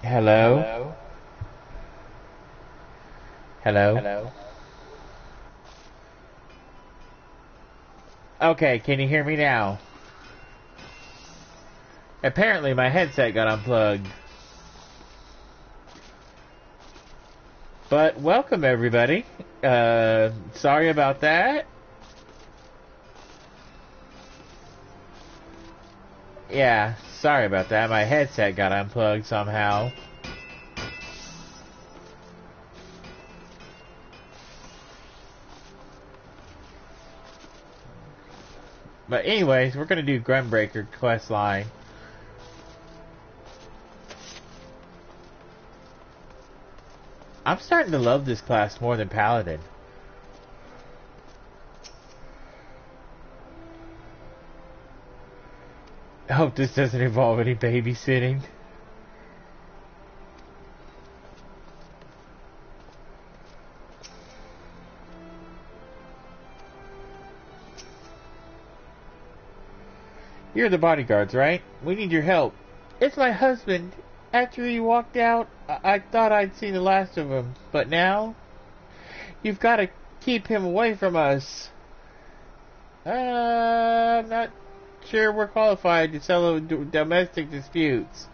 Hello? Hello? Hello? Hello? Okay, can you hear me now? Apparently my headset got unplugged. But welcome everybody. Sorry about that. Yeah, sorry about that. My headset got unplugged somehow. But anyways, we're gonna do Gunbreaker questline. I'm starting to love this class more than Paladin. I hope this doesn't involve any babysitting. You're the bodyguards, right? We need your help. It's my husband. After he walked out, I thought I'd seen the last of him. But now, you've got to keep him away from us. I'm not sure we're qualified to settle domestic disputes.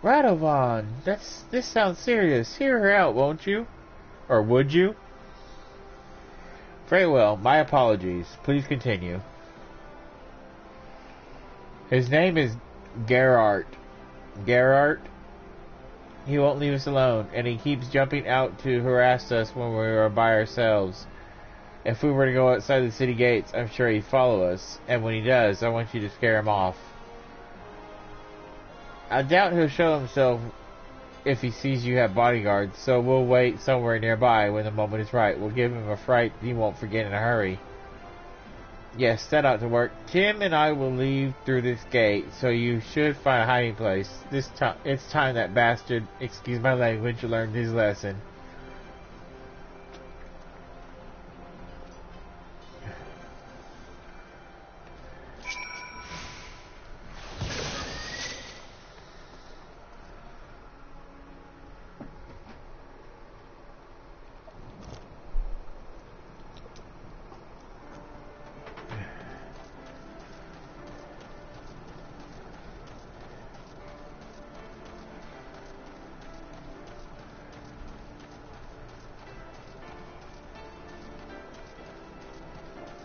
Radovan, this sounds serious. Hear her out, won't you? Or would you? Very well, my apologies. Please continue. His name is Geralt. Geralt? He won't leave us alone, and he keeps jumping out to harass us when we are by ourselves. If we were to go outside the city gates, I'm sure he'd follow us, and when he does, I want you to scare him off. I doubt he'll show himself if he sees you have bodyguards, so we'll wait somewhere nearby when the moment is right. We'll give him a fright he won't forget in a hurry. Yes, that ought to work. Tim and I will leave through this gate, so you should find a hiding place. It's time that bastard, excuse my language, learned his lesson.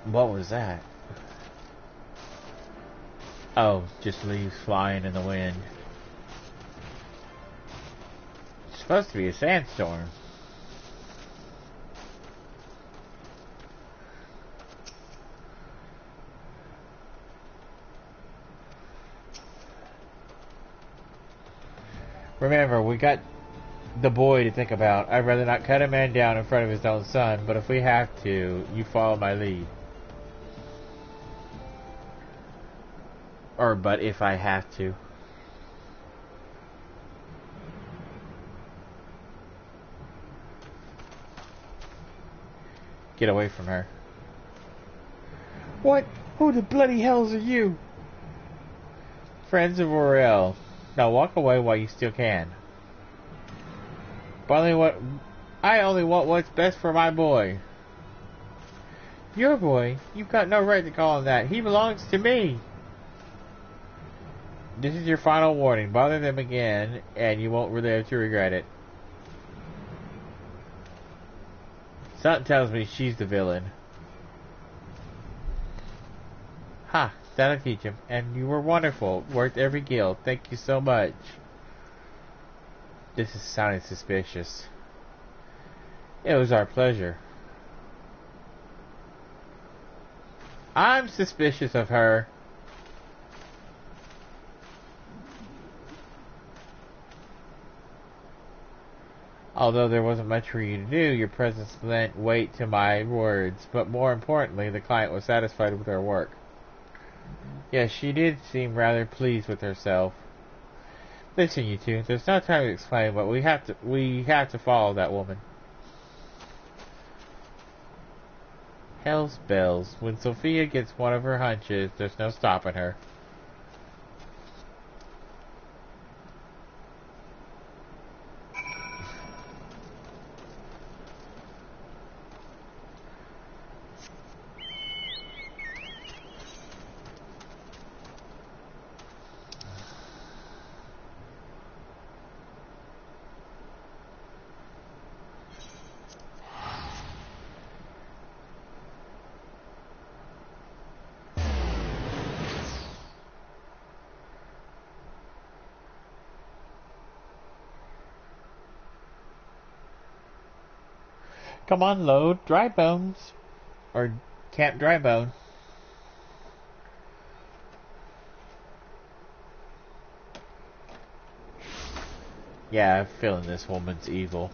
What was that? Oh, just leaves flying in the wind. It's supposed to be a sandstorm. Remember, we got the boy to think about. I'd rather not cut a man down in front of his own son, but if we have to, you follow my lead. Or, but if I have to. Get away from her. What? Who the bloody hells are you? Friends of Aurel. Now walk away while you still can. I only want what's best for my boy. Your boy? You've got no right to call him that. He belongs to me. This is your final warning. Bother them again, and you won't live to regret it. Something tells me she's the villain. Ha! That'll teach him. And you were wonderful. Worth every guild. Thank you so much. This is sounding suspicious. It was our pleasure. I'm suspicious of her. Although there wasn't much for you to do, your presence lent weight to my words. But more importantly, the client was satisfied with her work. Yes, she did seem rather pleased with herself. Listen, you two, there's no time to explain, but we have to follow that woman. Hell's bells. When Sophia gets one of her hunches, there's no stopping her. Come on, load dry bones. Or Camp Dry Bone. Yeah, I'm feeling this woman's evil.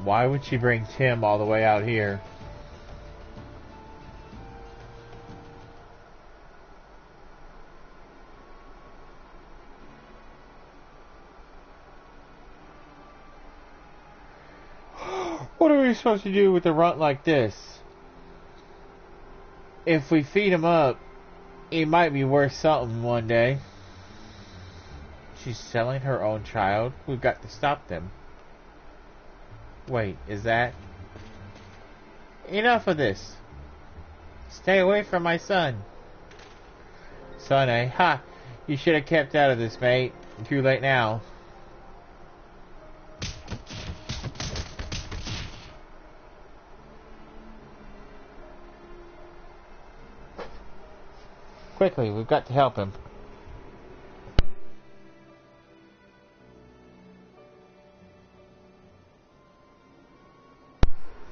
Why would she bring Tim all the way out here? What are we supposed to do with a runt like this? If we feed him up, he might be worth something one day. She's selling her own child? We've got to stop them. Wait, is that... Enough of this. Stay away from my son. Son, eh? Ha! You should have kept out of this, mate. Too late now. Quickly, we've got to help him.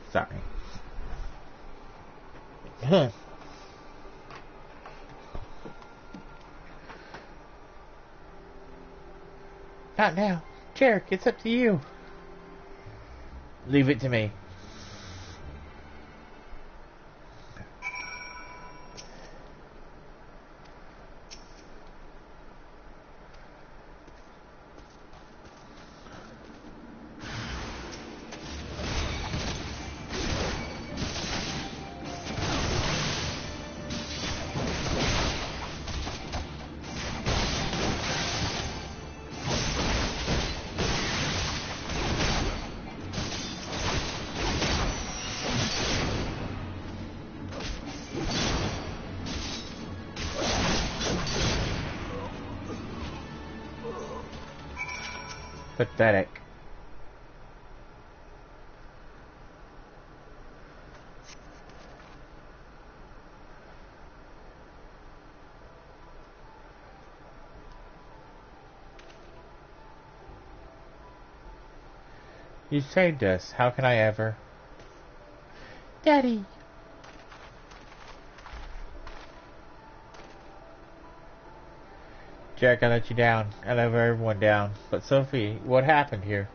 Sorry. Not now. Jarek, it's up to you. Leave it to me. Pathetic. You saved us. How can I ever? Daddy! Jack, I let you down. I let everyone down. But Sophie, what happened here?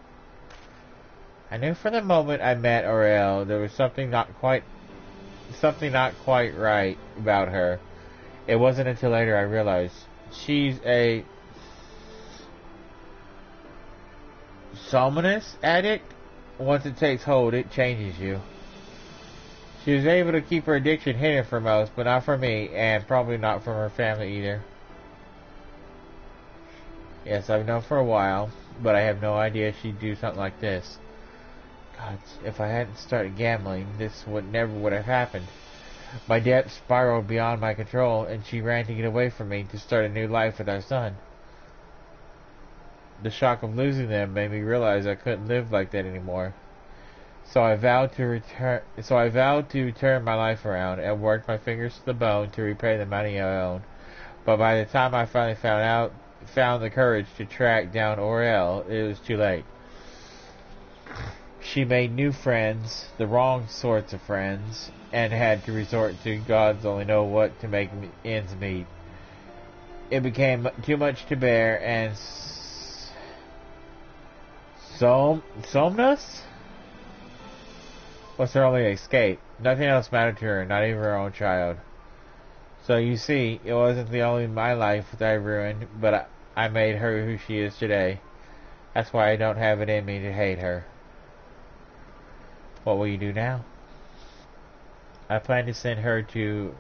I knew from the moment I met Aurel there was something not quite right about her. It wasn't until later I realized she's a Somnus addict. Once it takes hold, it changes you. She was able to keep her addiction hidden from most, but not from me, and probably not from her family either. Yes, I've known for a while, but I have no idea she'd do something like this. God, if I hadn't started gambling, this never would have happened. My debt spiraled beyond my control, and she ran to get away from me to start a new life with our son. The shock of losing them made me realize I couldn't live like that anymore. So I vowed to turn my life around and worked my fingers to the bone to repay the money I owed. But by the time I finally found the courage to track down Aurel, it was too late. She made new friends, the wrong sorts of friends, and had to resort to gods only know what to make ends meet. It became too much to bear, and Somnus was her only escape. Nothing else mattered to her, not even her own child. So you see, it wasn't only my life that I ruined, but I made her who she is today. That's why I don't have it in me to hate her. What will you do now? I plan to send her to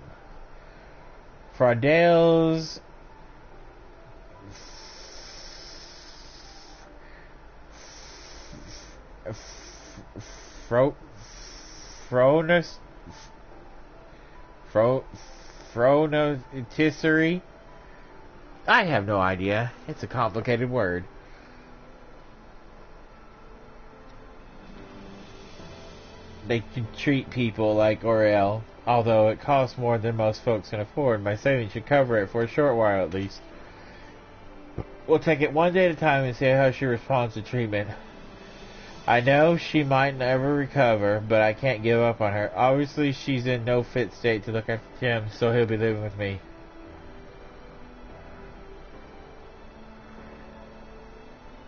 Fraudale's Fronos... Phronotisserie? I have no idea. It's a complicated word. They can treat people like Oriel, although it costs more than most folks can afford. My savings should cover it for a short while at least. We'll take it one day at a time and see how she responds to treatment. I know she might never recover, but I can't give up on her. Obviously, she's in no fit state to look after Tim, so he'll be living with me.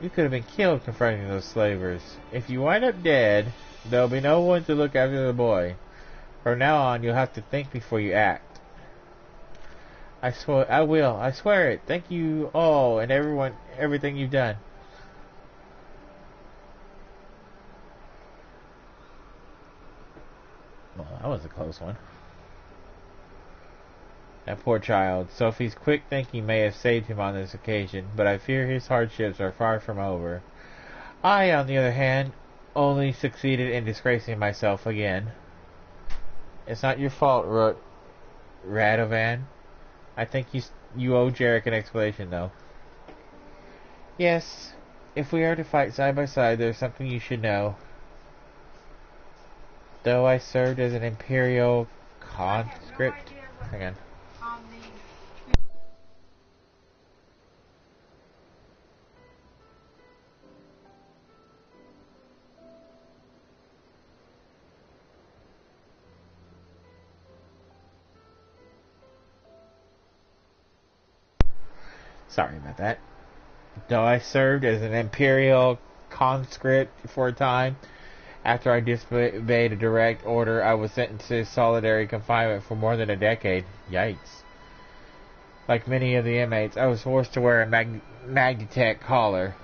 You could have been killed confronting those slavers. If you wind up dead, there'll be no one to look after the boy. From now on, you'll have to think before you act. I will. I swear it. Thank you all and everything you've done. Well, that was a close one. That poor child. Sophie's quick thinking may have saved him on this occasion, but I fear his hardships are far from over. I, on the other hand, only succeeded in disgracing myself again. It's not your fault, Radovan. I think you owe Jarek an explanation, though. Yes, if we are to fight side by side, there's something you should know. Though I served as an Imperial conscript... Hang on. Sorry about that. Though I served as an Imperial conscript for a time, after I disobeyed a direct order, I was sentenced to solitary confinement for more than a decade. Yikes. Like many of the inmates, I was forced to wear a Magitech collar.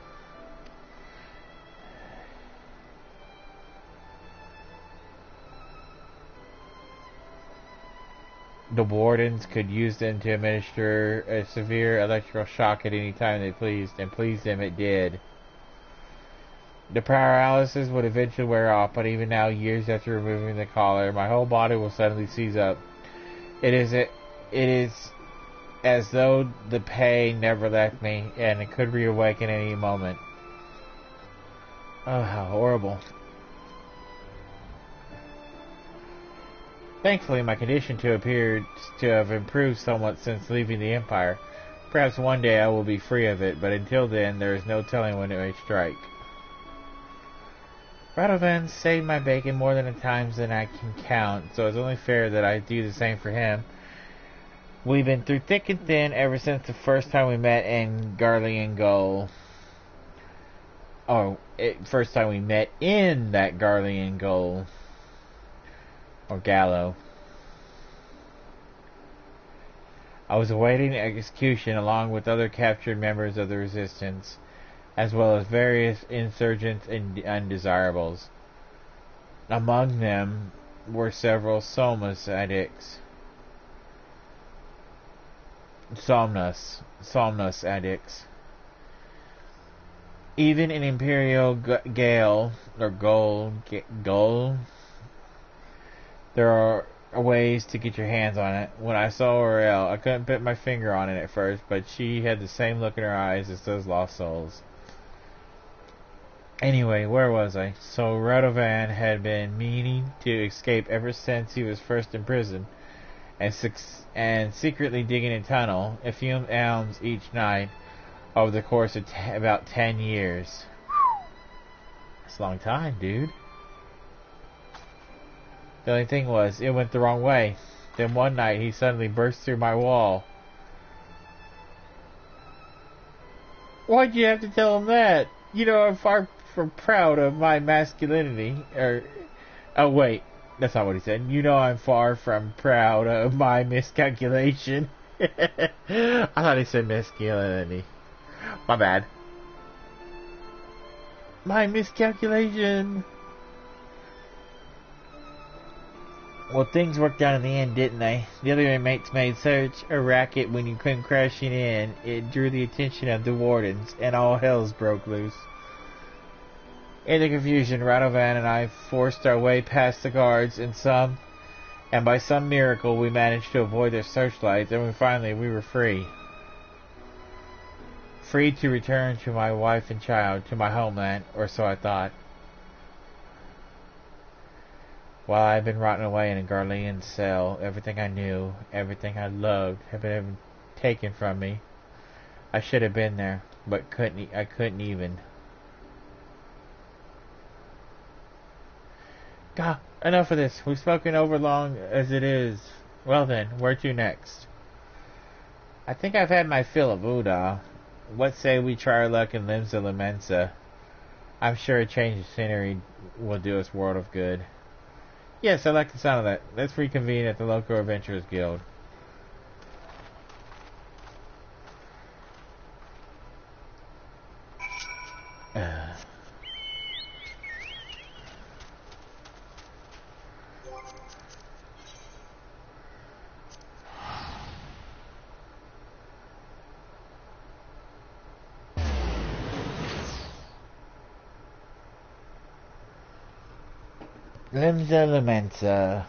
The wardens could use them to administer a severe electrical shock at any time they pleased, and please them it did. The paralysis would eventually wear off, but even now, years after removing the collar, my whole body will suddenly seize up. It is as though the pain never left me, and it could reawaken any moment. Oh, how horrible. Thankfully, my condition appeared to have improved somewhat since leaving the Empire. Perhaps one day I will be free of it, but until then, there is no telling when it may strike. Radovan saved my bacon more than times than I can count, so it's only fair that I do the same for him. We've been through thick and thin ever since the first time we met in Garlean Goal. First time we met in that Garlean Goal. Or Gallo. I was awaiting execution along with other captured members of the Resistance, as well as various insurgents and undesirables. Among them were several Somnus addicts. Even an Imperial Gale, or Goal, there are ways to get your hands on it. When I saw Aurel, I couldn't put my finger on it at first, but she had the same look in her eyes as those lost souls. Anyway, where was I? So Radovan had been meaning to escape ever since he was first imprisoned, and secretly digging a tunnel, a few elms each night, over the course of about 10 years. That's a long time, dude. The only thing was, it went the wrong way. Then one night, he suddenly burst through my wall. Why'd you have to tell him that? You know, I'm far from proud of my masculinity. Oh wait, that's not what he said. You know, I'm far from proud of my miscalculation. I thought he said masculinity. My bad. My miscalculation. Well, things worked out in the end, didn't they? The other inmates made such a racket when you came crashing in, it drew the attention of the wardens, and all hells broke loose. In the confusion, Radovan and I forced our way past the guards, and by some miracle we managed to avoid their searchlights, and we were free. Free to return to my wife and child, to my homeland, or so I thought. While I had been rotting away in a Garlean cell, everything I knew, everything I loved, had been taken from me. I should have been there, but I couldn't even. God, enough of this. We've spoken over long as it is. Well then, where to next? I think I've had my fill of Uda. What say we try our luck in Limbs of Lamensa? I'm sure a change of scenery will do us world of good. Yes, I like the sound of that. Let's reconvene at the local Adventurers Guild. Limbs of Lamensa.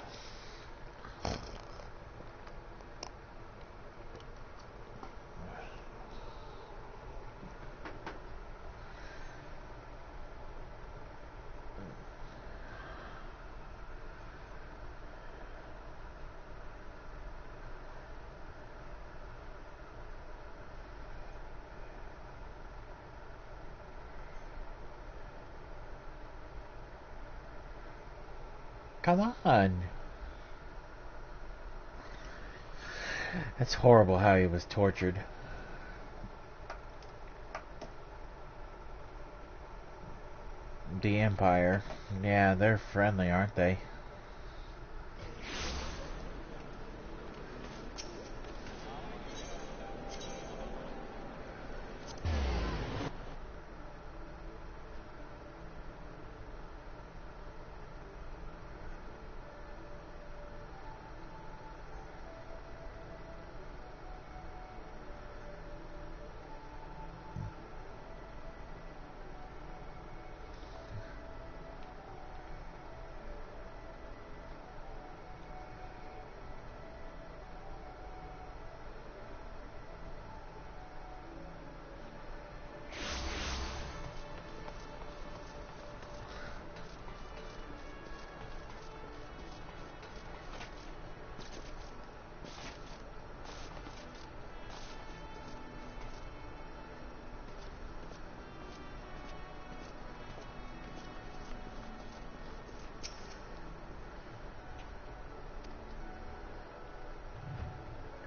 Come on. That's horrible how he was tortured. The Empire. Yeah, they're friendly, aren't they?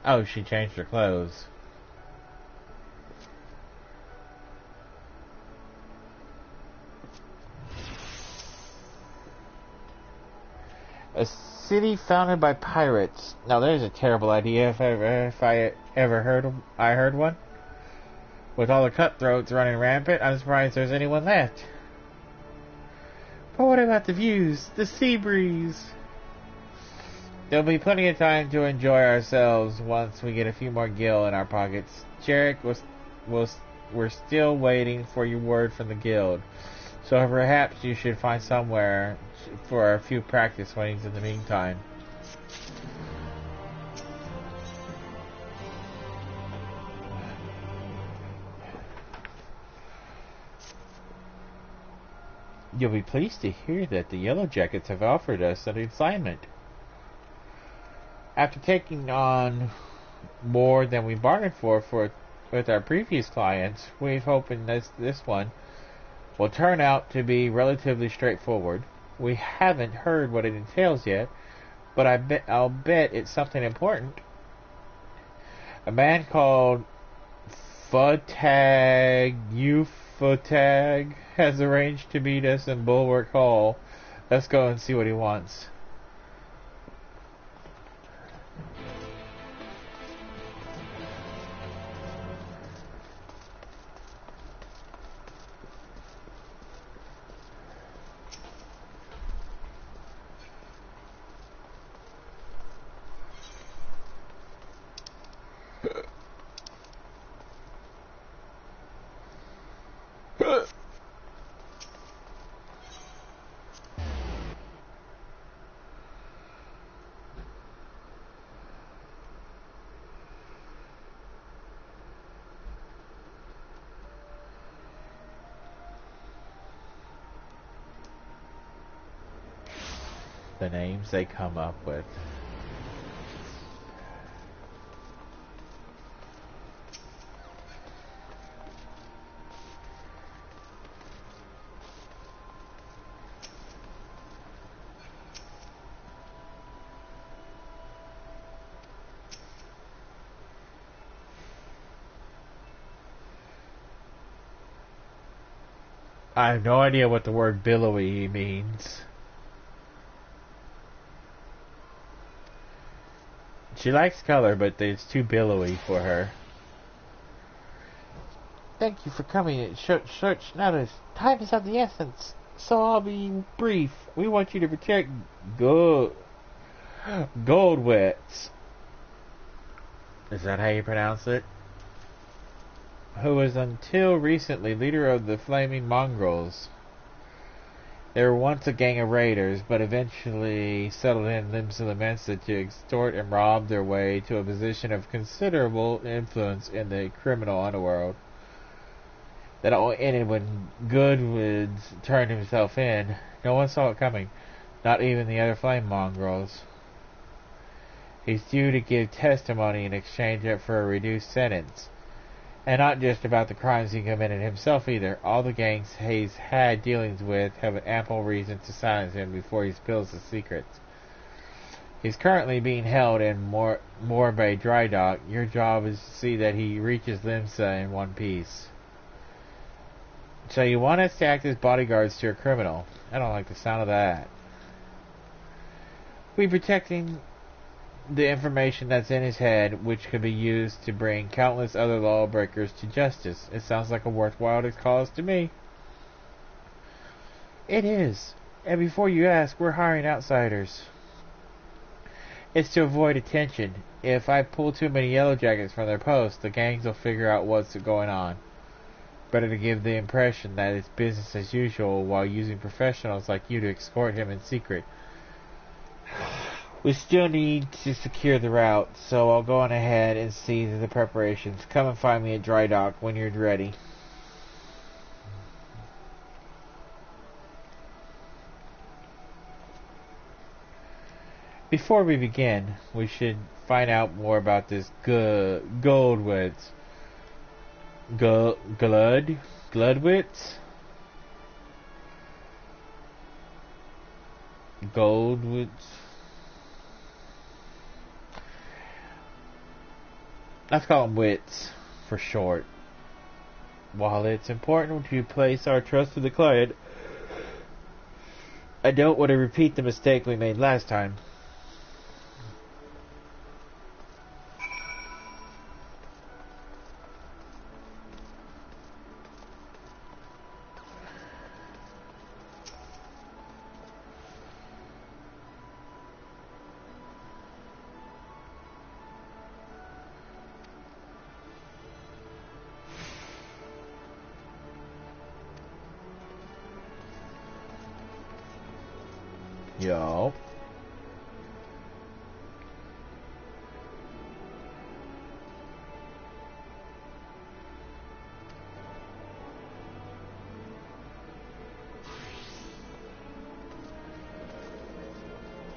Oh, she changed her clothes. A city founded by pirates. Now there's a terrible idea if I ever heard one. With all the cutthroats running rampant, I'm surprised there's anyone left. But what about the views? The sea breeze? There'll be plenty of time to enjoy ourselves once we get a few more gil in our pockets. Jarek, we're still waiting for your word from the guild. So perhaps you should find somewhere for a few practice swings in the meantime. You'll be pleased to hear that the Yellow Jackets have offered us an assignment. After taking on more than we bargained for with our previous clients, we're hoping this one will turn out to be relatively straightforward. We haven't heard what it entails yet, but I'll bet it's something important. A man called Futag has arranged to meet us in Bulwark Hall. Let's go and see what he wants. the names they come up with. I have no idea what the word billowy means. She likes color, but it's too billowy for her. Thank you for coming at short notice. Time is of the essence, so I'll be brief. We want you to protect Goldwitz. Is that how you pronounce it? Who was until recently leader of the Flaming Mongrels. They were once a gang of raiders, but eventually settled in Limsa Mensa to extort and rob their way to a position of considerable influence in the criminal underworld. That all ended when Goodwoods turned himself in. No one saw it coming, not even the other Flame Mongrels. He's due to give testimony in exchange for a reduced sentence. And not just about the crimes he committed himself either. All the gangs he's had dealings with have an ample reason to silence him before he spills the secrets. He's currently being held in Morbay Dry Dock. Your job is to see that he reaches Limsa in one piece. So you want us to act as bodyguards to a criminal. I don't like the sound of that. We're protecting the information that's in his head, which could be used to bring countless other lawbreakers to justice. It sounds like a worthwhile cause to me. It is. And before you ask, we're hiring outsiders. It's to avoid attention. If I pull too many yellow jackets from their posts, the gangs will figure out what's going on. Better to give the impression that it's business as usual while using professionals like you to escort him in secret. We still need to secure the route, so I'll go on ahead and see the preparations. Come and find me at Dry Dock when you're ready. Before we begin, we should find out more about this Goldwitz. Gludwitz? Goldwitz? Let's call him Wits for short. While it's important to place our trust with the client, I don't want to repeat the mistake we made last time. Yo.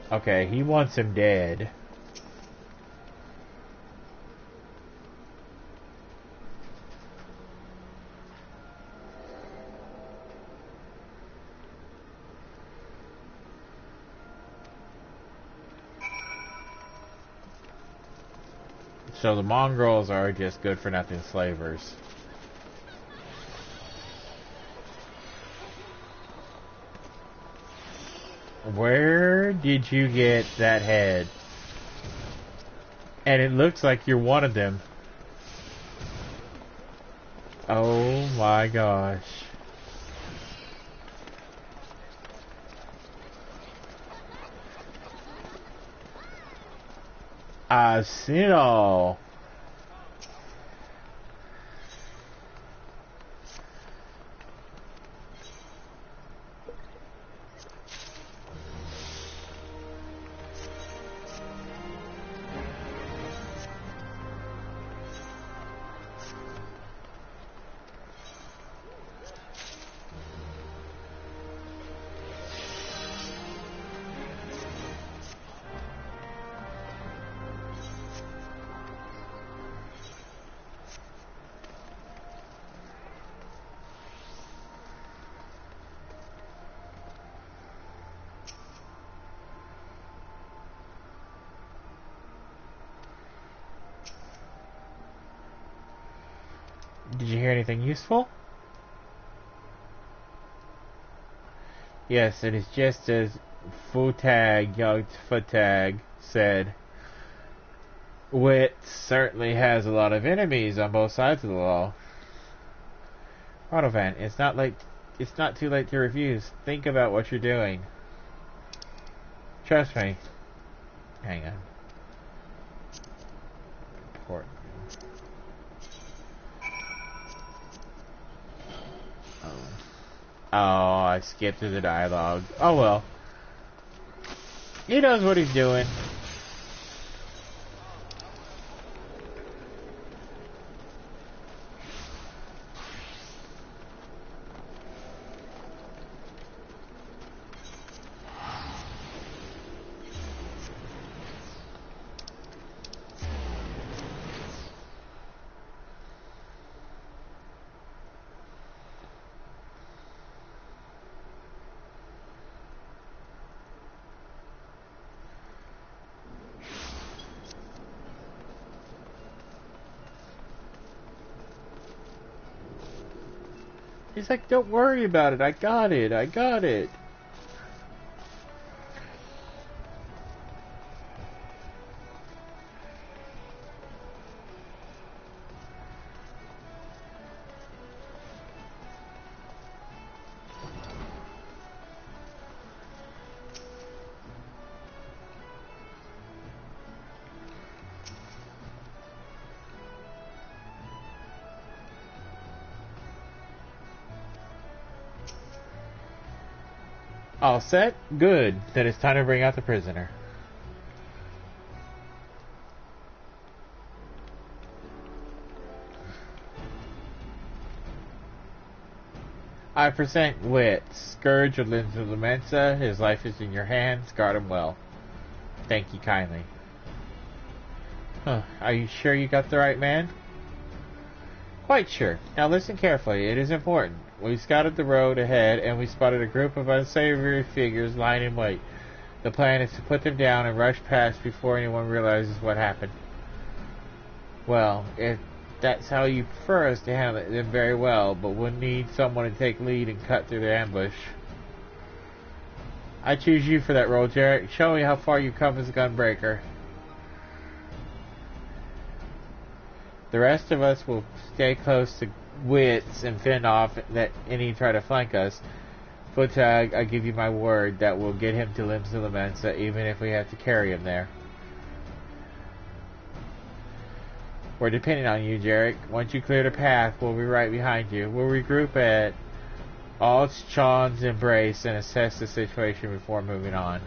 Okay, he wants him dead. So the mongrels are just good for nothing slavers. Where did you get that head? And it looks like you're one of them. Oh my gosh. I've seen it all. Did you hear anything useful? Yes, it is just as Futag said. Wit certainly has a lot of enemies on both sides of the law. Autovan, it's not too late to refuse. Think about what you're doing. Trust me. Hang on. Report. Oh, I skipped through the dialogue. Oh well. He knows what he's doing. He's like, don't worry about it. I got it. I got it. All set? Good. Then it's time to bring out the prisoner. I present Wit, Scourge of Limbs of Lamensa. His life is in your hands. Guard him well. Thank you kindly. Huh. Are you sure you got the right man? Quite sure. Now listen carefully. It is important. We scouted the road ahead and we spotted a group of unsavory figures lying in wait. The plan is to put them down and rush past before anyone realizes what happened. Well, if that's how you prefer us to handle it, then very well, but we'll need someone to take lead and cut through the ambush. I choose you for that role, Jarek. Show me how far you've come as a gunbreaker. The rest of us will stay close to Wits and fend off that any try to flank us. Futag, I give you my word that we'll get him to Limbs of Lamensa, even if we have to carry him there. We're depending on you, Jarek. Once you clear the path, we'll be right behind you. We'll regroup at Altschon's Embrace and assess the situation before moving on.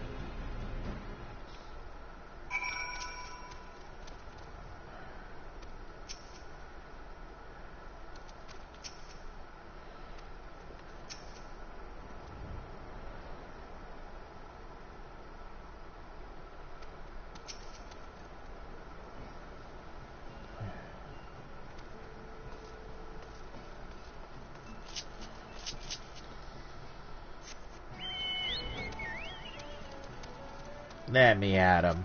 Let me at him.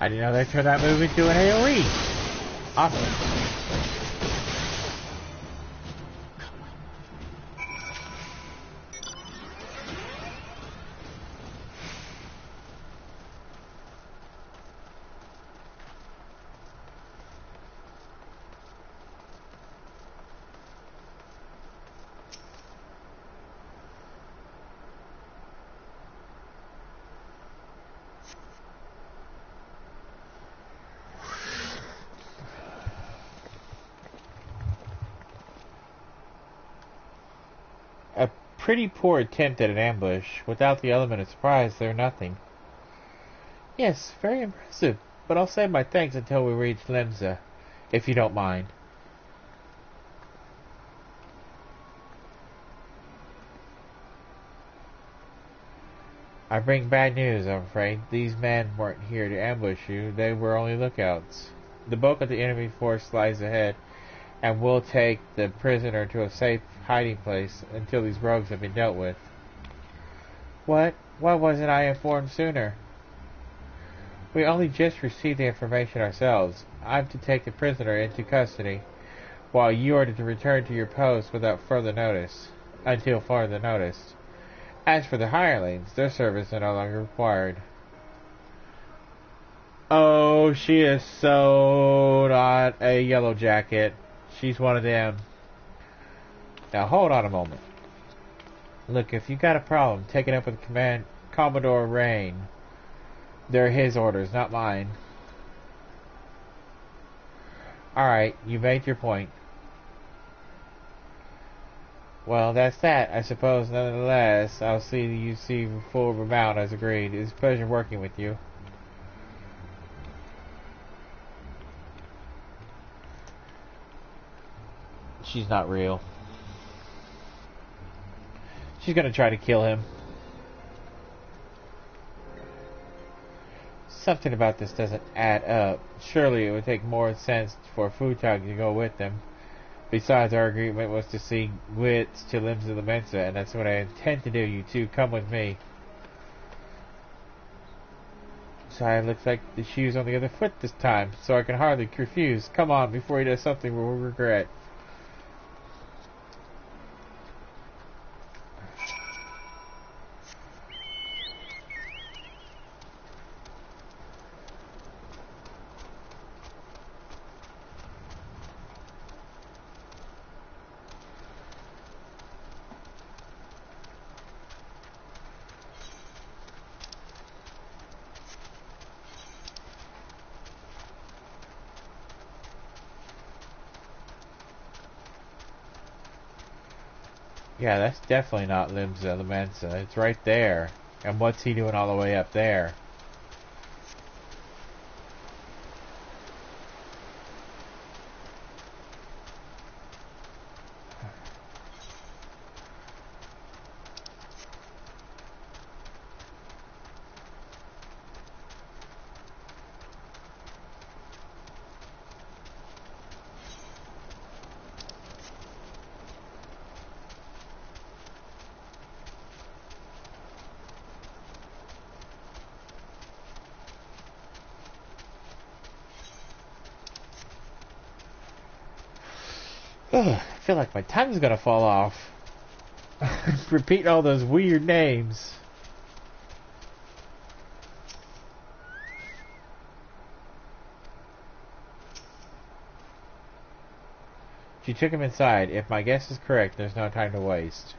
I didn't know they turned that move into an AoE. Awesome. Pretty poor attempt at an ambush. Without the element of surprise, they're nothing. Yes, very impressive. But I'll save my thanks until we reach Lemza, if you don't mind. I bring bad news, I'm afraid. These men weren't here to ambush you. They were only lookouts. The bulk of the enemy force lies ahead, and we'll take the prisoner to a safe hiding place until these rogues have been dealt with. What? Why wasn't I informed sooner? We only just received the information ourselves. I'm to take the prisoner into custody, while you are to return to your post without further notice, until further notice. As for the hirelings, their service is no longer required. Oh, she is so not a yellow jacket. She's one of them. Now hold on a moment. Look, if you got a problem, take it up with Commodore Rain. They're his orders, not mine. Alright, you made your point. Well, that's that, I suppose. Nonetheless, I'll see you see full rebound as agreed. It's a pleasure working with you. She's not real. She's gonna try to kill him. Something about this doesn't add up. Surely it would take more sense for Futag to go with them. Besides, our agreement was to see wits to limbs of the Mensa, and that's what I intend to do. You two, come with me. Sorry, it looks like the shoe's on the other foot this time, so I can hardly refuse. Come on, before he does something we'll regret. Yeah, that's definitely not Limsa the Mensa. It's right there. And what's he doing all the way up there? Ugh, I feel like my tongue's gonna fall off. Repeating all those weird names. She took him inside. If my guess is correct, there's no time to waste.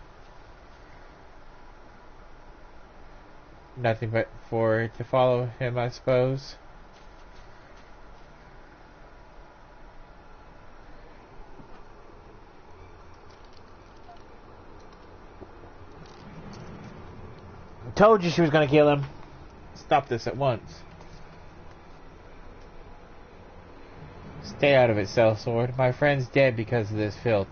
Nothing but for to follow him, I suppose. Told you she was gonna kill him. Stop this at once. Stay out of it, Sellsword. My friend's dead because of this filth.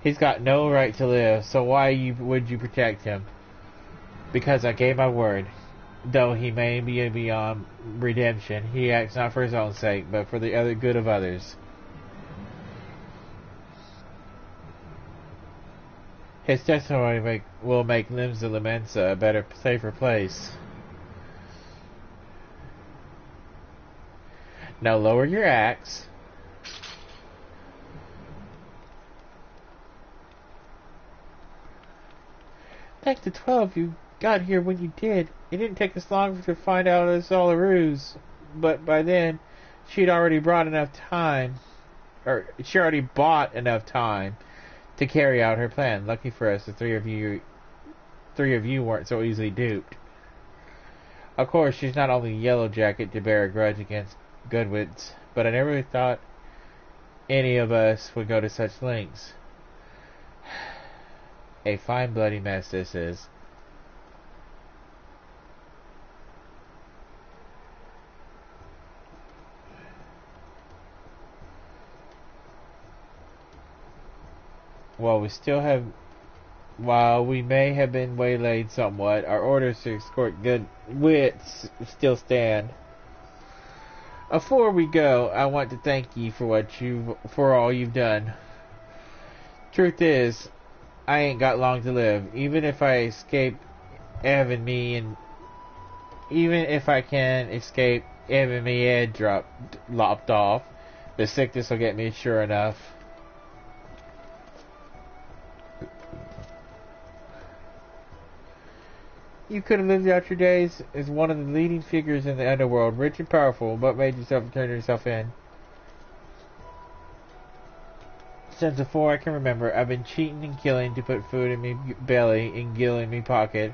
He's got no right to live, so why would you protect him? Because I gave my word. Though he may be beyond redemption, he acts not for his own sake, but for the other good of others. His testimony will make Limsa Lamensa a better, safer place. Now lower your axe. Thanks to 12, you got here when you did. It didn't take us long to find out it was all a ruse. But by then, she'd already brought enough time. Or, she already bought enough time to carry out her plan. Lucky for us, the three of you weren't so easily duped. Of course, she's not only Yellow Jacket to bear a grudge against Goodwits, but I never thought any of us would go to such lengths. A fine bloody mess this is. While we may have been waylaid somewhat, our orders to escort good wits still stand. Before we go, I want to thank you for all you've done. Truth is, I ain't got long to live. Even if I can escape having me head lopped off, the sickness will get me sure enough. You could have lived out your days as one of the leading figures in the underworld, rich and powerful, but made yourself turn yourself in. Since before I can remember, I've been cheating and killing to put food in me belly and gil in me pocket.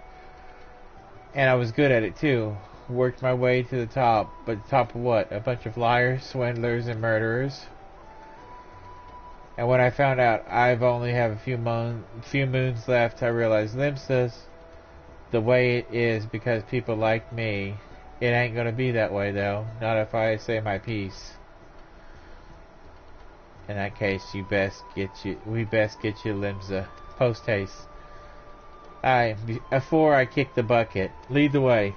And I was good at it too. Worked my way to the top, but the top of what? A bunch of liars, swindlers, and murderers. And when I found out I've only have a few moons left, I realized Limsa's the way it is because people like me. It ain't gonna be that way though. Not if I say my piece. In that case, we best get you Limsa. Post haste. Before I kick the bucket, lead the way.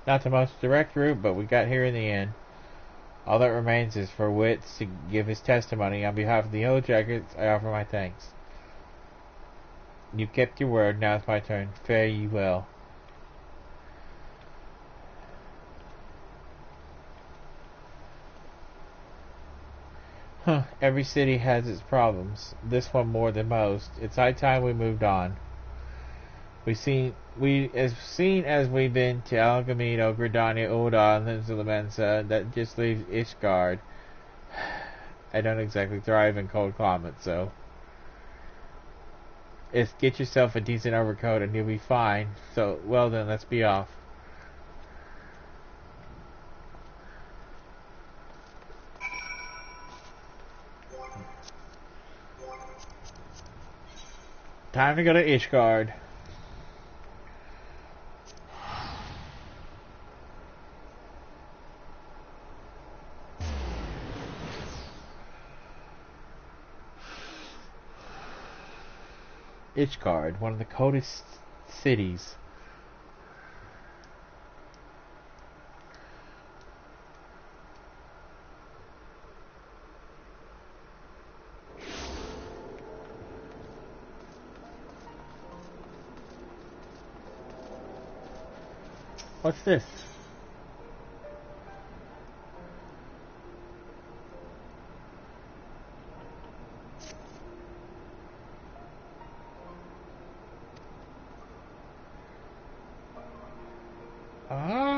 Not the most direct route, but we got here in the end. All that remains is for Wits to give his testimony. On behalf of the Yellow Jackets, I offer my thanks. You kept your word, now it's my turn. Fare ye well. Every city has its problems. This one more than most. It's high time we moved on. As we've been to Algamino, Gridania, Ul'dah, and Limsa, that just leaves Ishgard. I don't exactly thrive in cold climates, so get yourself a decent overcoat and you'll be fine. So, well then, let's be off. Time to go to Ishgard. Ishgard, one of the coldest cities. What's this? Oh.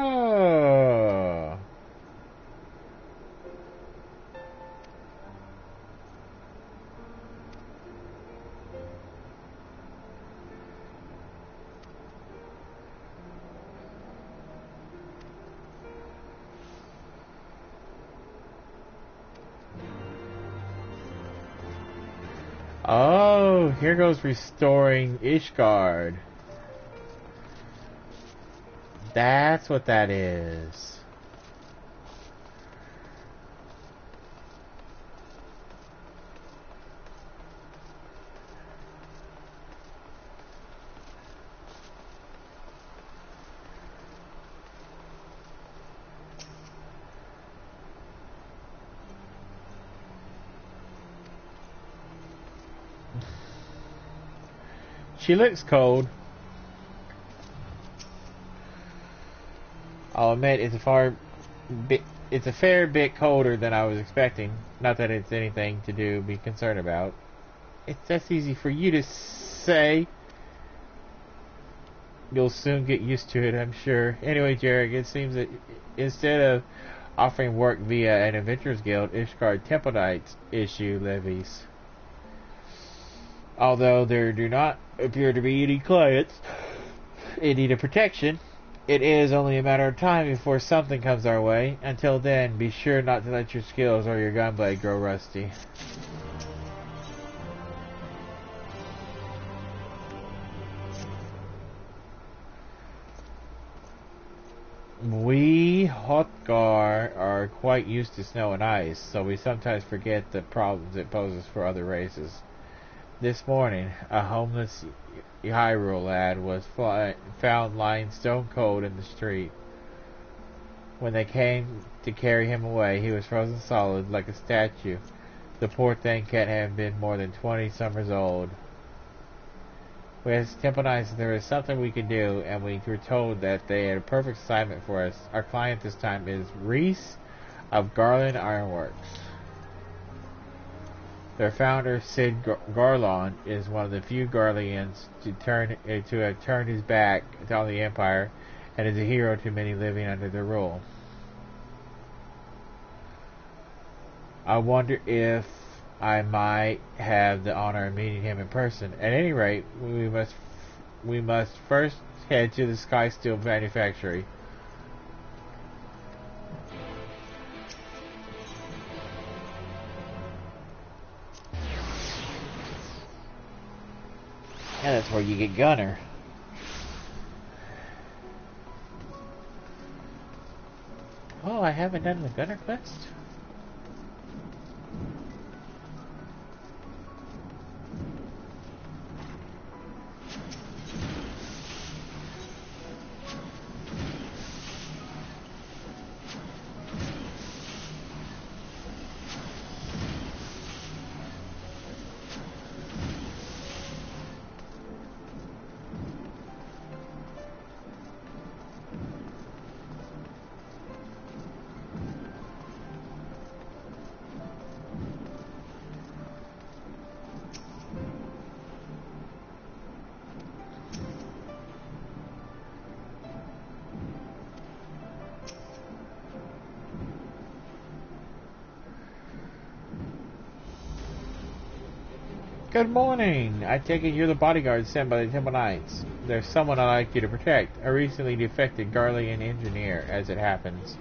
Oh, here goes restoring Ishgard. That's what that is. She looks cold. I'll admit it's a fair bit colder than I was expecting. Not that it's anything to be concerned about. That's easy for you to say. You'll soon get used to it, I'm sure. Anyway, Jarek, it seems that instead of offering work via an Adventurers Guild, Ishgard Temple Knights issue levies. Although there do not appear to be any clients in need of protection, it is only a matter of time before something comes our way. Until then, be sure not to let your skills or your gunblade grow rusty. We Hotgar are quite used to snow and ice, so we sometimes forget the problems it poses for other races. This morning, a homeless Hyrule lad was found lying stone cold in the street. When they came to carry him away, he was frozen solid like a statue. The poor thing can't have been more than 20 summers old. We asked Temple Knights if there was something we could do, and we were told that they had a perfect assignment for us. Our client this time is Reese of Garland Ironworks. Their founder, Sid Garland, is one of the few Garleans to have turned his back on the Empire, and is a hero to many living under their rule. I wonder if I might have the honor of meeting him in person. At any rate, we must first head to the Sky Steel Manufactory. Yeah, that's where you get Gunner. Oh, I haven't done the Gunner quest? Good morning! I take it you're the bodyguard sent by the Temple Knights. There's someone I'd like you to protect. A recently defected Garlean engineer, as it happens.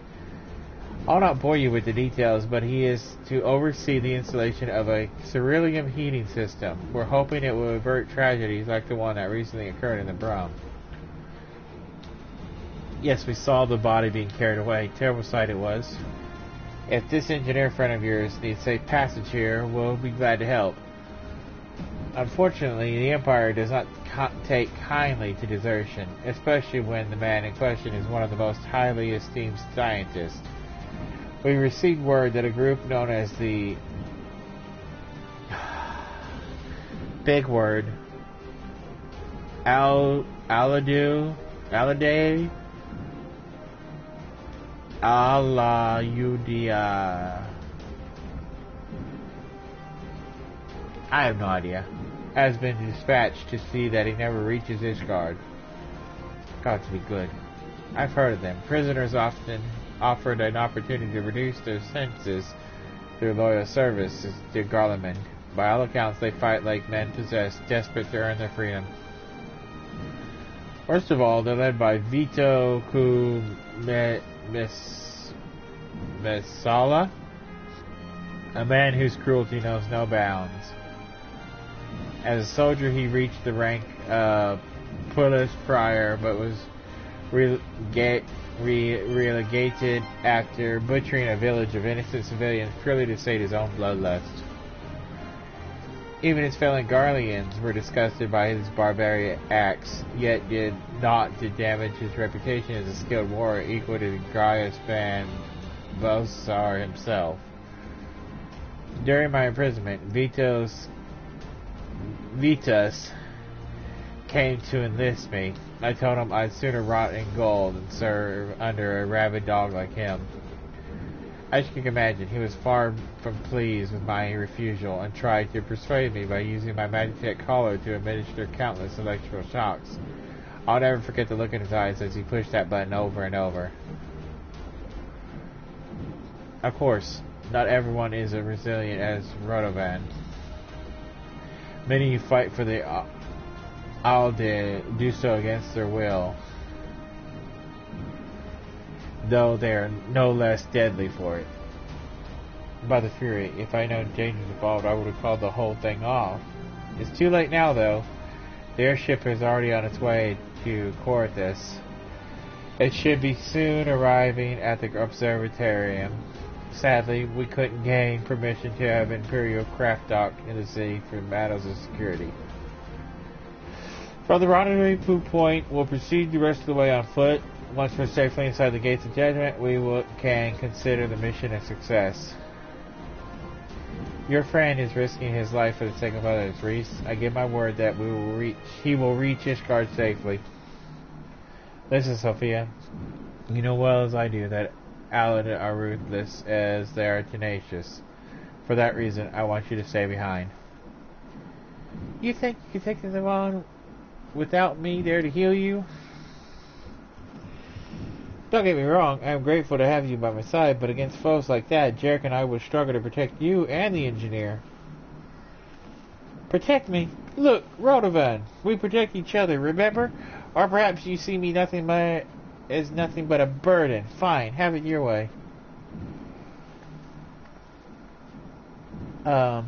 I'll not bore you with the details, but he is to oversee the installation of a ceruleum heating system. We're hoping it will avert tragedies like the one that recently occurred in the Brum. Yes, we saw the body being carried away. Terrible sight it was. If this engineer friend of yours needs safe passage here, we'll be glad to help. Unfortunately, the Empire does not take kindly to desertion, especially when the man in question is one of the most highly esteemed scientists. We received word that a group known as the big word Alayudia I have no idea. Has been dispatched to see that he never reaches Ishgard. Got to be good. I've heard of them. Prisoners often offered an opportunity to reduce their sentences through loyal service to Garleman. By all accounts, they fight like men possessed, desperate to earn their freedom. First of all, they're led by Vito Mesala, a man whose cruelty knows no bounds. As a soldier, he reached the rank of Pulis Prior, but was relegated after butchering a village of innocent civilians purely to sate his own bloodlust. Even his fellow Garleans were disgusted by his barbaric acts, yet did not to damage his reputation as a skilled warrior equal to Gaius Van Bosar himself. During my imprisonment, Vitus came to enlist me. I told him I'd sooner rot in gold than serve under a rabid dog like him. As you can imagine, he was far from pleased with my refusal and tried to persuade me by using my Magitech collar to administer countless electrical shocks. I'll never forget the look in his eyes as he pushed that button over and over. Of course, not everyone is as resilient as Radovan. Many who fight for the Alde do so against their will, though they are no less deadly for it. By the Fury, if I known dangers involved, I would have called the whole thing off. It's too late now, though. The airship is already on its way to Corthus. It should be soon arriving at the observatorium. Sadly, we couldn't gain permission to have Imperial craft dock in the city for matters of security. From the rendezvous point, we'll proceed the rest of the way on foot. Once we're safely inside the Gates of Judgment, we can consider the mission a success. Your friend is risking his life for the sake of others, Reese. I give my word that he will reach Ishgard safely. Listen, Sophia, you know well as I do that Alad are ruthless as they are tenacious. For that reason, I want you to stay behind. You think you can take them on without me there to heal you? Don't get me wrong, I am grateful to have you by my side, but against foes like that, Jarek and I would struggle to protect you and the engineer. Protect me? Look, Radovan, we protect each other, remember? Or perhaps you see me as nothing but a burden. Fine, have it your way. Not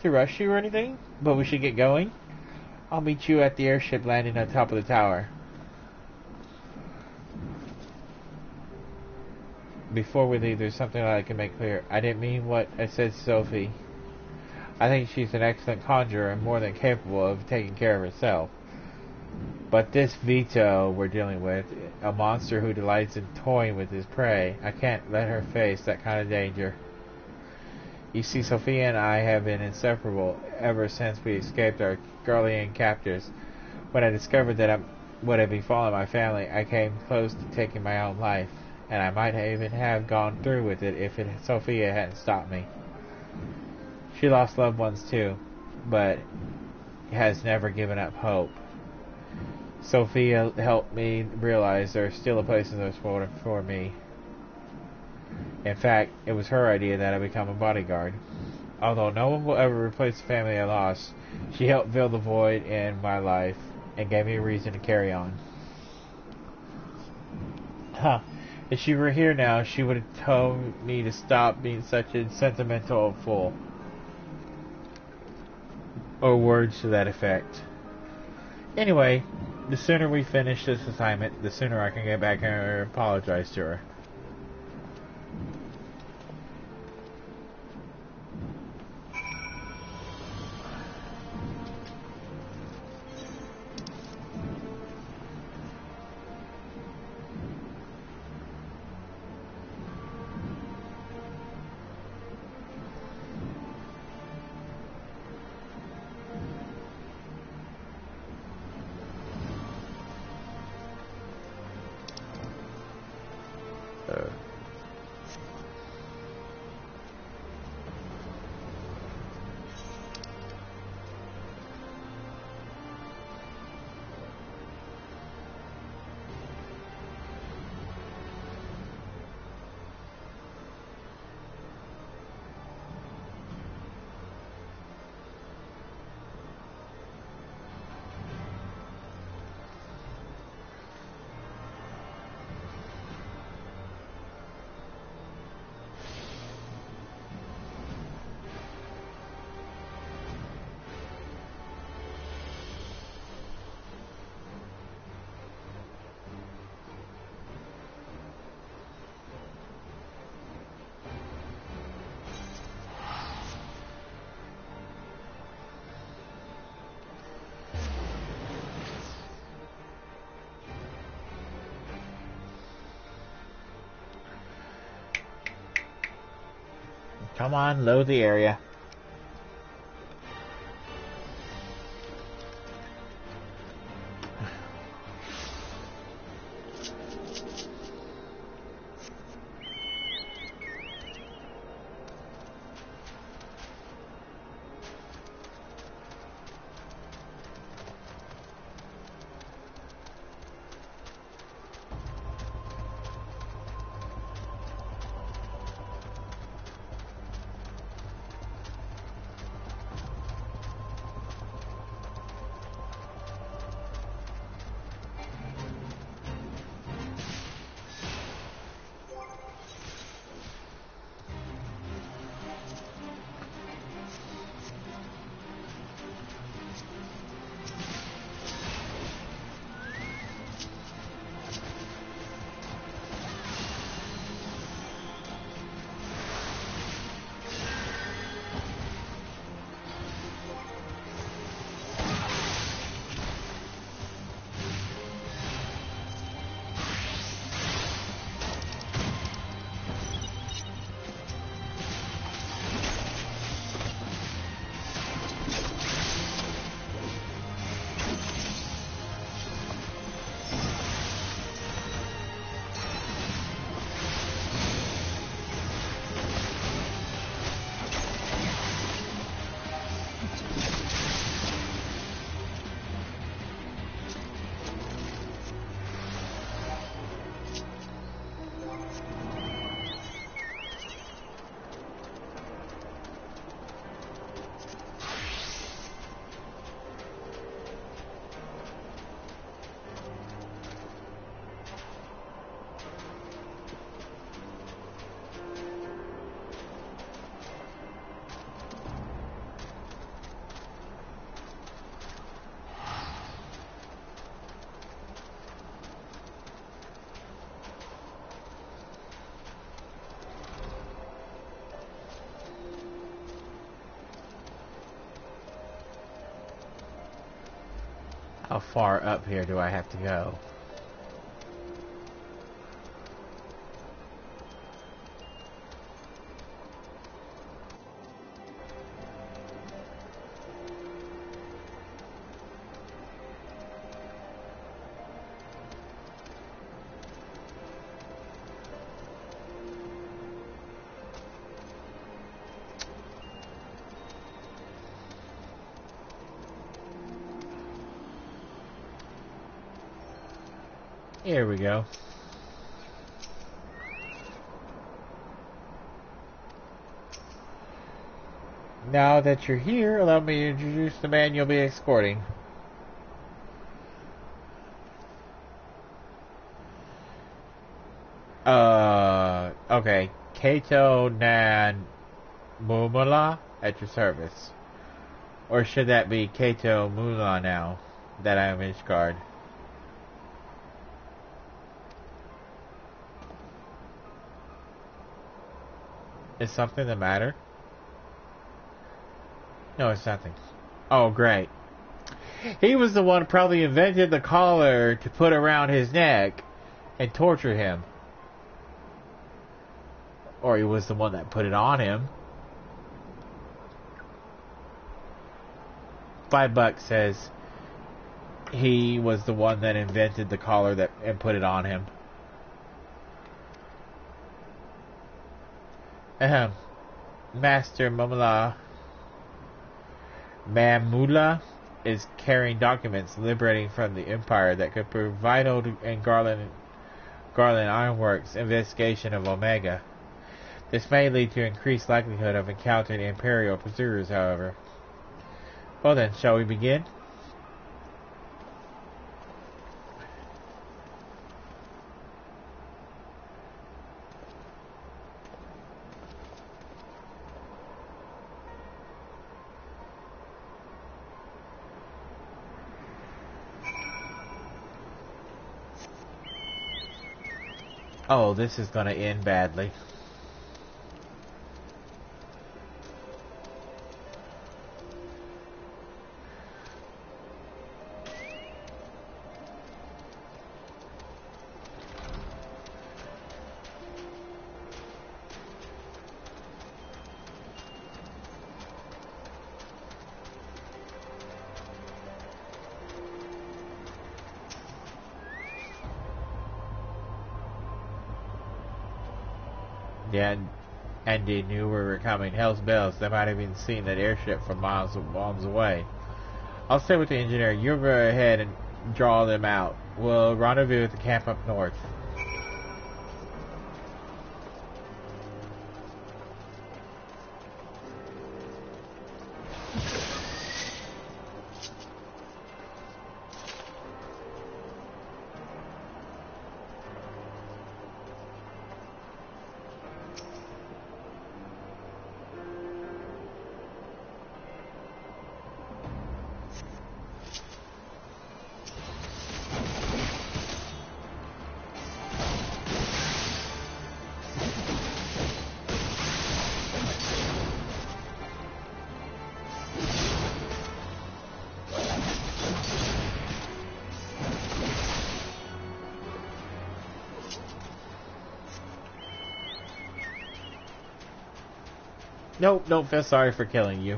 to rush you or anything, but we should get going. I'll meet you at the airship landing on top of the tower. Before we leave, there's something I can make clear. I didn't mean what I said to Sophie. I think she's an excellent conjurer and more than capable of taking care of herself. But this Vito we're dealing with, a monster who delights in toying with his prey, I can't let her face that kind of danger. You see, Sophia and I have been inseparable ever since we escaped our Garlean captors. When I discovered that what had befallen my family, I came close to taking my own life. And I might even have gone through with it if Sophia hadn't stopped me. She lost loved ones too, but has never given up hope. Sophia helped me realize there's still a place in this world for me. In fact, it was her idea that I become a bodyguard. Although no one will ever replace the family I lost, she helped fill the void in my life and gave me a reason to carry on. Huh. If she were here now, she would have told me to stop being such a sentimental fool. Or words to that effect. Anyway, the sooner we finish this assignment, the sooner I can get back and apologize to her. Come on, load the area. How far up here do I have to go? Here we go. Now that you're here, allow me to introduce the man you'll be escorting. Okay. Kato Nan Mumala at your service. Or should that be Kato Mula now that I am his guard? Is something the matter? No, it's nothing. Oh, great. He was the one who probably invented the collar to put around his neck and torture him. Or he was the one that put it on him. $5 says he was the one that invented the collar and put it on him. Master Mamula is carrying documents liberating from the Empire that could prove vital to Garland Ironworks' investigation of Omega. This may lead to increased likelihood of encountering Imperial pursuers, however. Well then, shall we begin? Oh, this is gonna end badly. Yeah, and they knew we were coming. Hell's bells. They might have even seen that airship from miles away. I'll stay with the engineer. You go ahead and draw them out. We'll rendezvous at the camp up north. Nope, don't feel sorry for killing you.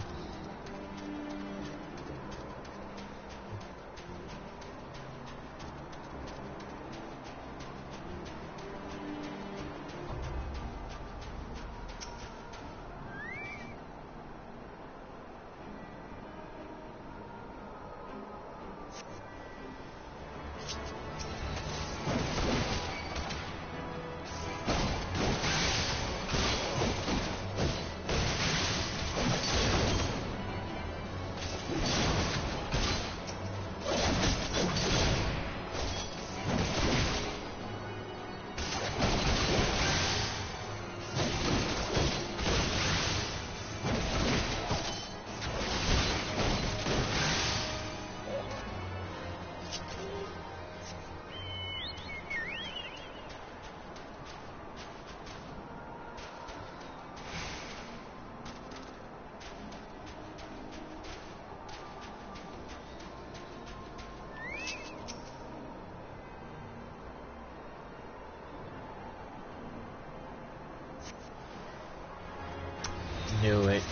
knew it.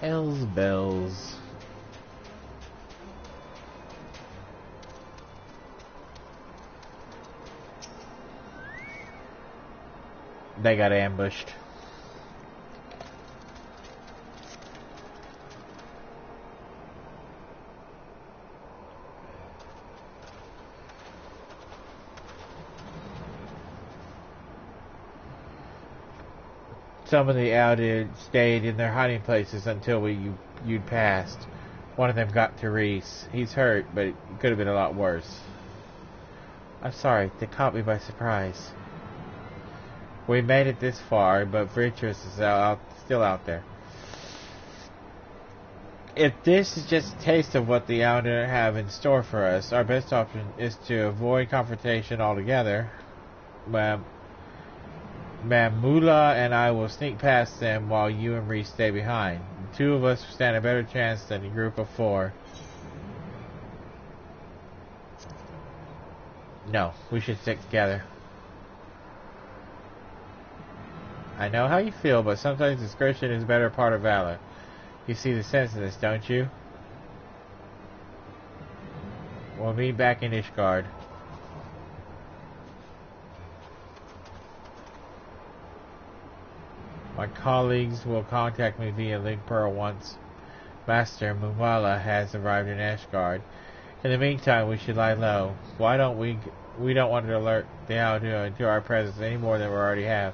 Hell's bells. They got ambushed. Some of the outed stayed in their hiding places until you'd passed. One of them got to Reese. He's hurt, but it could have been a lot worse. I'm sorry, they caught me by surprise. We made it this far, but Virtuous is still out there. If this is just a taste of what the outed have in store for us, our best option is to avoid confrontation altogether. Mamula and I will sneak past them while you and Reese stay behind. The two of us stand a better chance than a group of 4. No, we should stick together. I know how you feel, but sometimes discretion is a better part of valor. You see the sense of this, don't you? We'll meet back in Ishgard. My colleagues will contact me via Link Pearl once Master Mumala has arrived in Ashgard. In the meantime, we should lie low. Why don't we don't want to alert the Outer to our presence any more than we already have.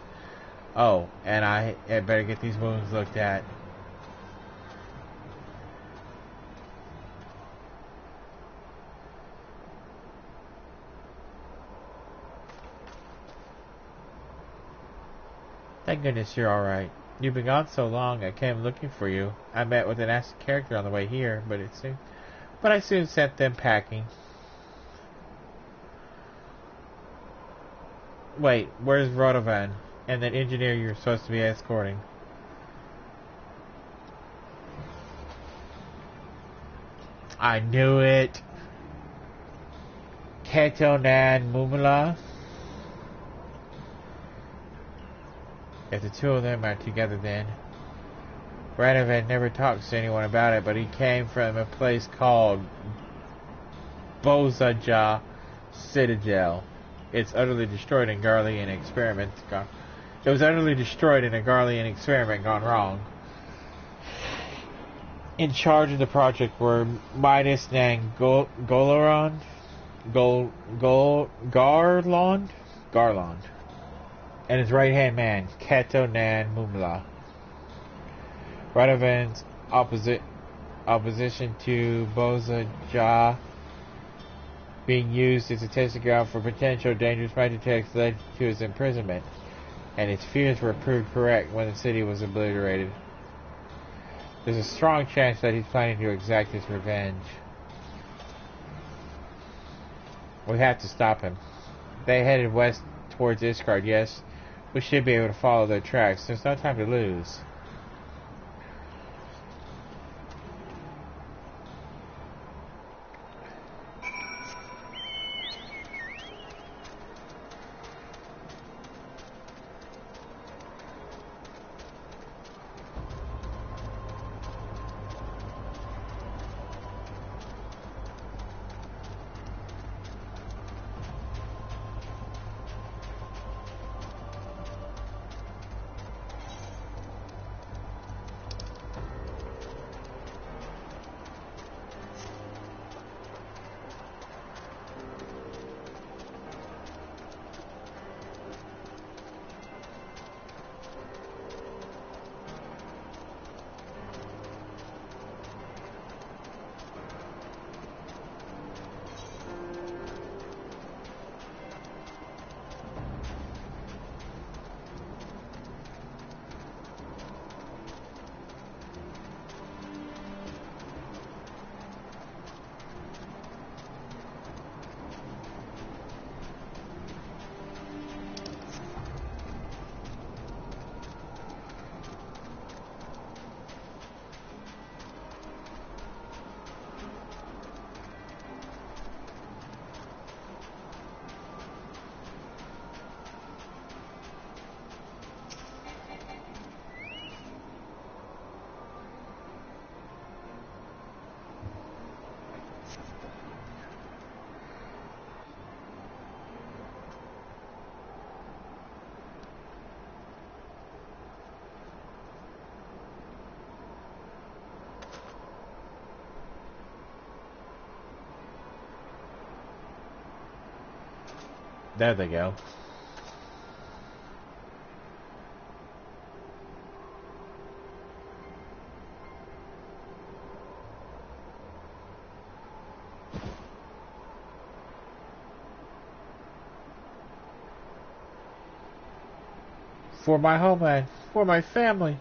Oh, and I had better get these wounds looked at. Thank goodness you're alright. You've been gone so long, I came looking for you. I met with an acid character on the way here, but I soon sent them packing. Wait, where's Rodovan? And that engineer you're supposed to be escorting? I knew it! Keto Nan Mumala? If the two of them are together then. Radovan never talks to anyone about it, but he came from a place called Bozaja Citadel. It's utterly destroyed in Garlean experiments. It was utterly destroyed in a Garlean experiment gone wrong. In charge of the project were Midas Nan Garland, and his right-hand man, Keto Nan Mumla. Radovan's opposition to Bozaja being used as a testing ground for potential dangerous magic attacks led to his imprisonment, and his fears were proved correct when the city was obliterated. There's a strong chance that he's planning to exact his revenge. We have to stop him. They headed west towards Ishgard, yes. We should be able to follow their tracks. There's no time to lose. There they go. For my homeland, for my family.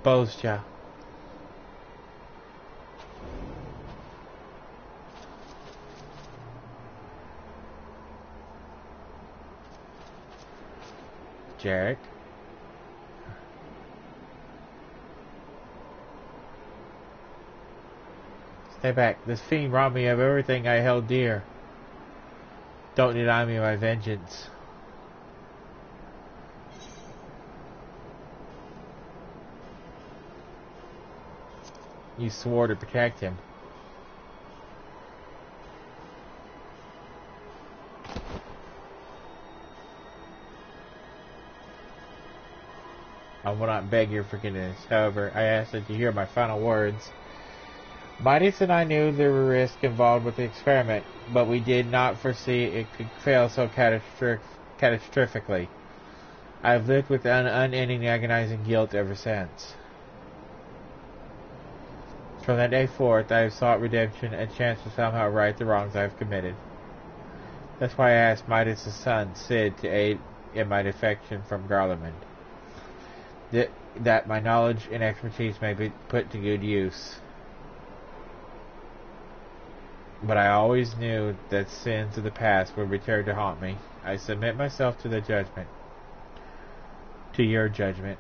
Bozja. Jarek. Stay back. This fiend robbed me of everything I held dear. Don't deny me my vengeance. You swore to protect him. I will not beg your forgiveness. However, I ask that you hear my final words. Midas and I knew there were risks involved with the experiment, but we did not foresee it could fail so catastrophically. I have lived with an unending agonizing guilt ever since. From that day forth, I have sought redemption and a chance to somehow right the wrongs I have committed. That's why I asked Midas' son, Sid, to aid in my defection from Garlemald. That my knowledge and expertise may be put to good use. But I always knew that sins of the past would return to haunt me. I submit myself to the judgment. To your judgment.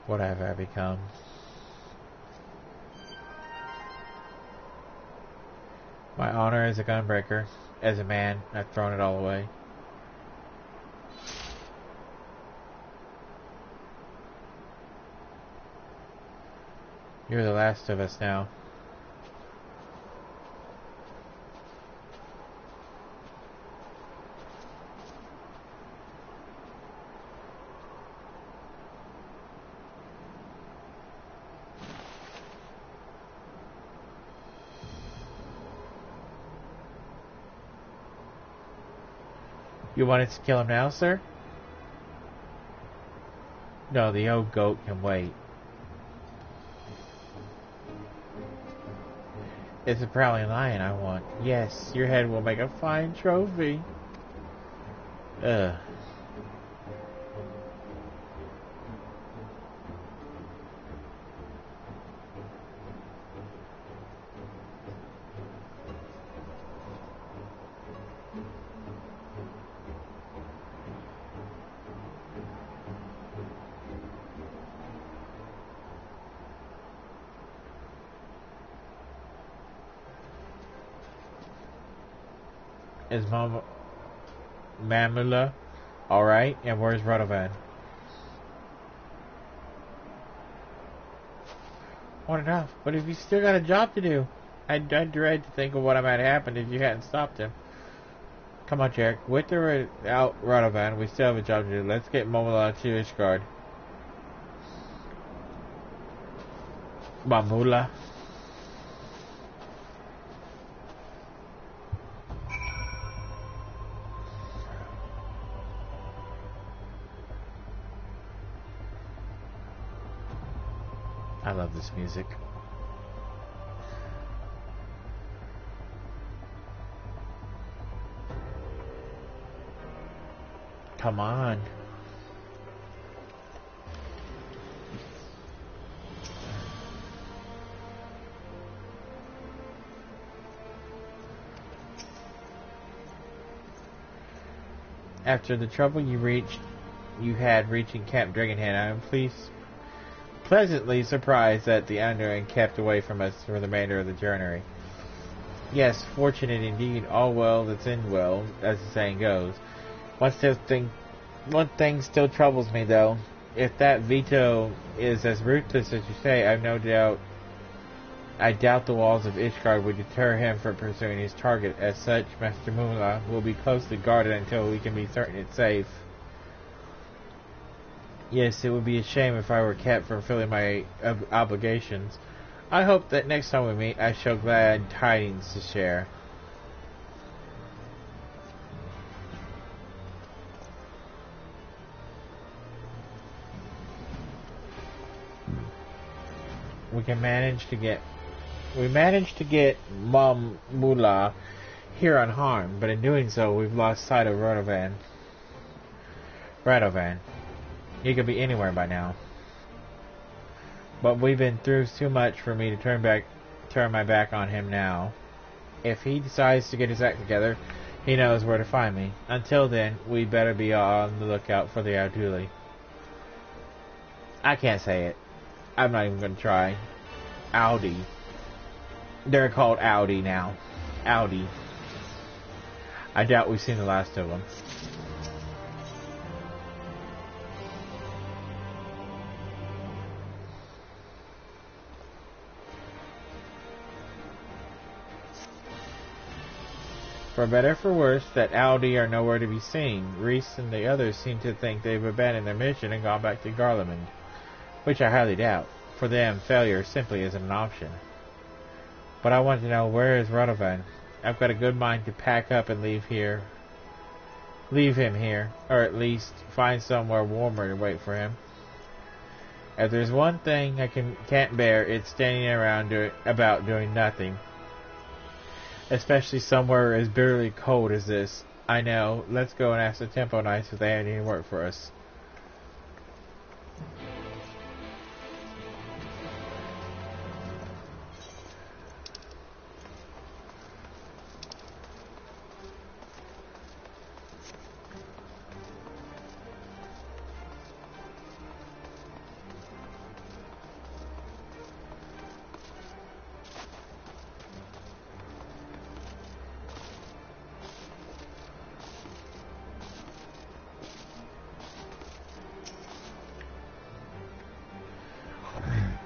What have I become? My honor as a gunbreaker, as a man, I've thrown it all away. You're the last of us now. You wanted to kill him now, sir? No, the old goat can wait. It's a prowling lion I want. Yes, your head will make a fine trophy. Ugh. Is Mamula alright? And where's Radovan? What enough? But if you still got a job to do, I'd dread to think of what might have happened if you hadn't stopped him. Come on, Jack. With or without Radovan, we still have a job to do. Let's get Mamula to Ishgard. Mamula. I love this music. Come on. After the trouble you had reaching Camp Dragonhead, I am pleasantly surprised that the Underling kept away from us for the remainder of the journey. Yes, fortunate indeed. All well that's in well, as the saying goes. One thing still troubles me, though. If that veto is as ruthless as you say, I doubt the walls of Ishgard would deter him from pursuing his target. As such, Master Mula will be closely guarded until we can be certain it's safe. Yes, it would be a shame if I were kept from fulfilling my obligations. I hope that next time we meet, I shall glad tidings to share. We managed to get Mom Mula here unharmed, but in doing so, we've lost sight of Radovan. He could be anywhere by now. But we've been through too much for me to turn my back on him now. If he decides to get his act together, he knows where to find me. Until then, we better be on the lookout for the Auduli. I can't say it. I'm not even going to try. Audi. They're called Audi now. Audi. I doubt we've seen the last of them. For better or for worse, that Audi are nowhere to be seen. Reese and the others seem to think they've abandoned their mission and gone back to Garlemald, which I highly doubt. For them, failure simply isn't an option. But I want to know, where is Radovan? I've got a good mind to pack up and leave him here, or at least find somewhere warmer to wait for him. If there's one thing I can't bear, it's standing around doing nothing. Especially somewhere as bitterly cold as this. I know. Let's go and ask the Tempo Knights if they have any work for us.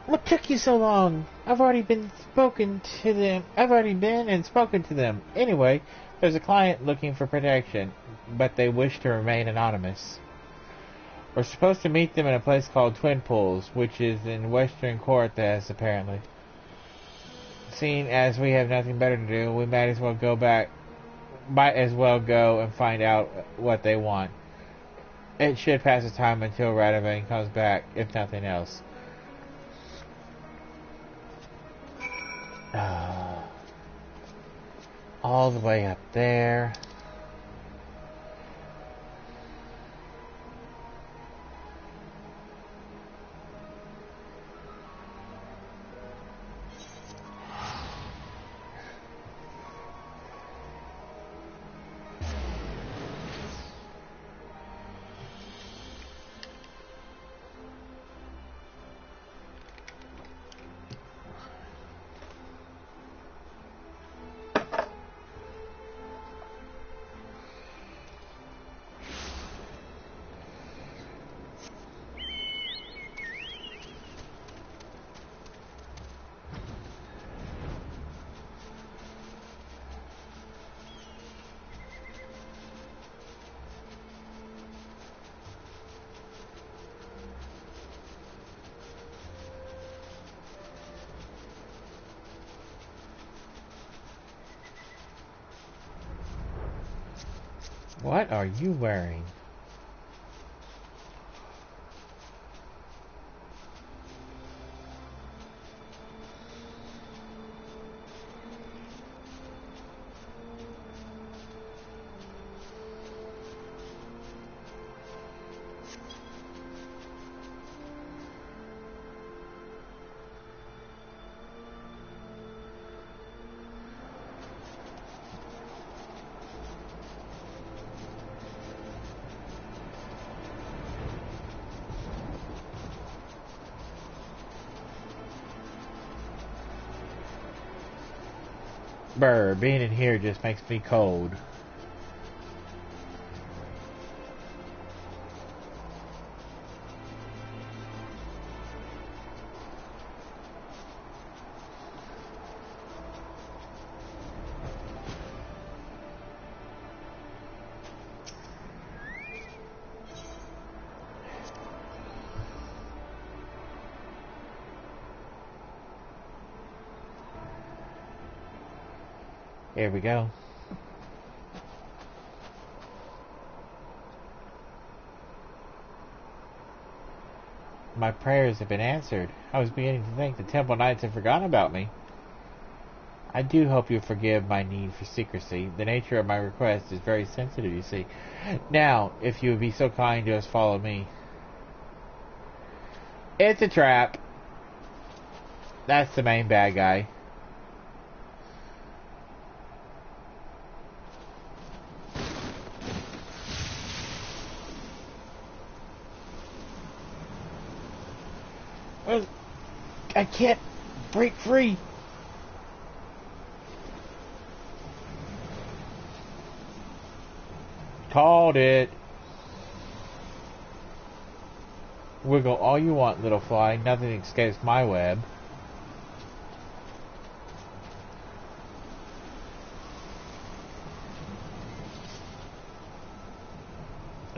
What took you so long? I've already been and spoken to them. Anyway, there's a client looking for protection, but they wish to remain anonymous. We're supposed to meet them in a place called Twin Pools, which is in Western Cortez, apparently. Seeing as we have nothing better to do, we might as well go and find out what they want. It should pass the time until Radovan comes back, if nothing else. All the way up there. What are you wearing? Brr, being in here just makes me cold. Here we go. My prayers have been answered. I was beginning to think the Temple Knights had forgotten about me. I do hope you'll forgive my need for secrecy. The nature of my request is very sensitive, you see. Now, if you would be so kind to just follow me. It's a trap. That's the main bad guy. I can't break free. Called it. Wiggle all you want, little fly. Nothing escapes my web.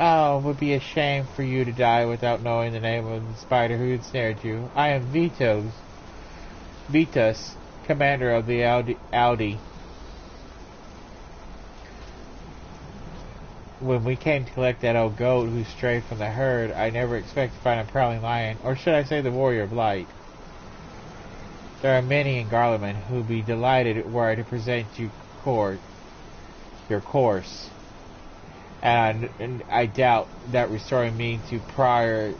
Oh, it would be a shame for you to die without knowing the name of the spider who ensnared you. I am Vitus, commander of the Audi. When we came to collect that old goat who strayed from the herd, I never expected to find a prowling lion, or should I say the warrior of light. There are many in Garlemald who would be delighted were I to present you your course. And I doubt that restoring me to Pilus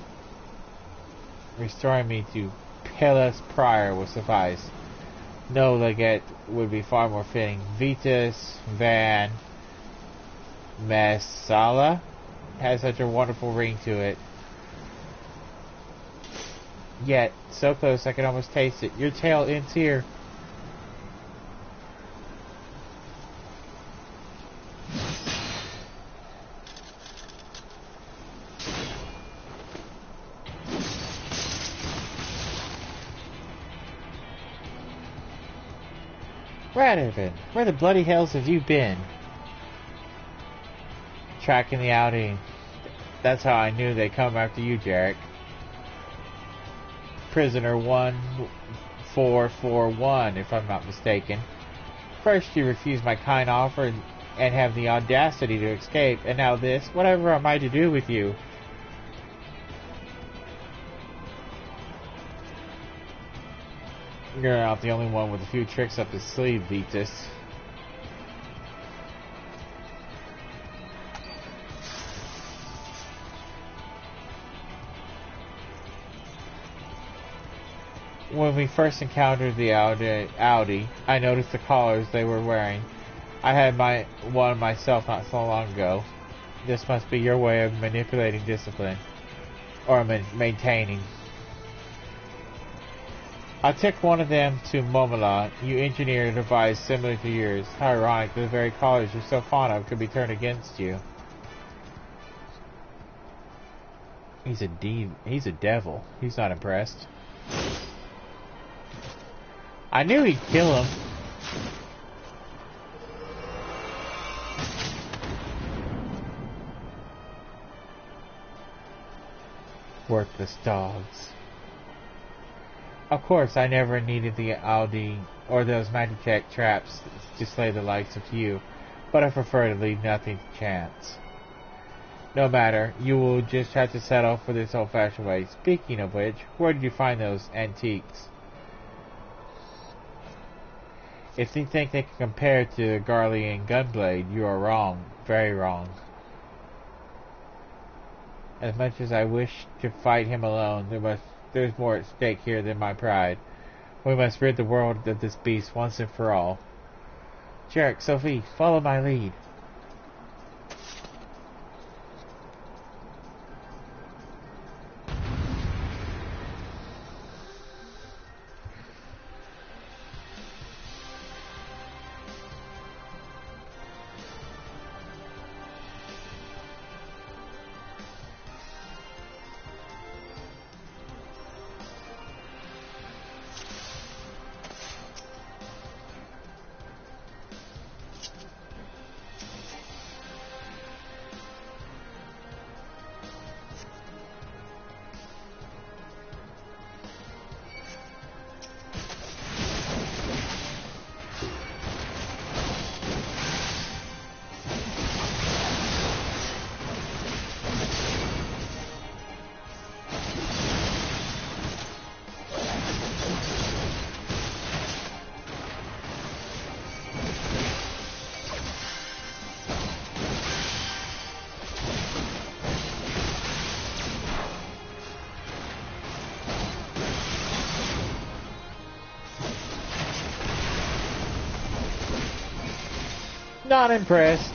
Prior will suffice. No legate would be far more fitting. Vitus Van Messala has such a wonderful ring to it. Yet, so close I can almost taste it. Your tail ends here. Radovan, where the bloody hells have you been? Tracking the Audi. That's how I knew they'd come after you, Jarek. Prisoner 1441, if I'm not mistaken. First you refused my kind offer and have the audacity to escape, and now this? Whatever am I to do with you? You're not the only one with a few tricks up his sleeve, Vitus. When we first encountered the Audi, I noticed the collars they were wearing. I had one myself not so long ago. This must be your way of manipulating discipline. Or maintaining. I took one of them to Momala. You engineered a device similar to yours. How ironic that the very collars you're so fond of could be turned against you. He's a devil. He's not impressed. I knew he'd kill him. Worthless dogs. Of course, I never needed the Audi or those Magitech traps to slay the likes of you, but I prefer to leave nothing to chance. No matter, you will just have to settle for this old-fashioned way. Speaking of which, where did you find those antiques? If you think they can compare to Garlean Gunblade, you are wrong. Very wrong. As much as I wish to fight him alone, there's more at stake here than my pride. We must rid the world of this beast once and for all. Jarek, Sophie, follow my lead. Not impressed.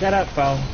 Shut up, phone.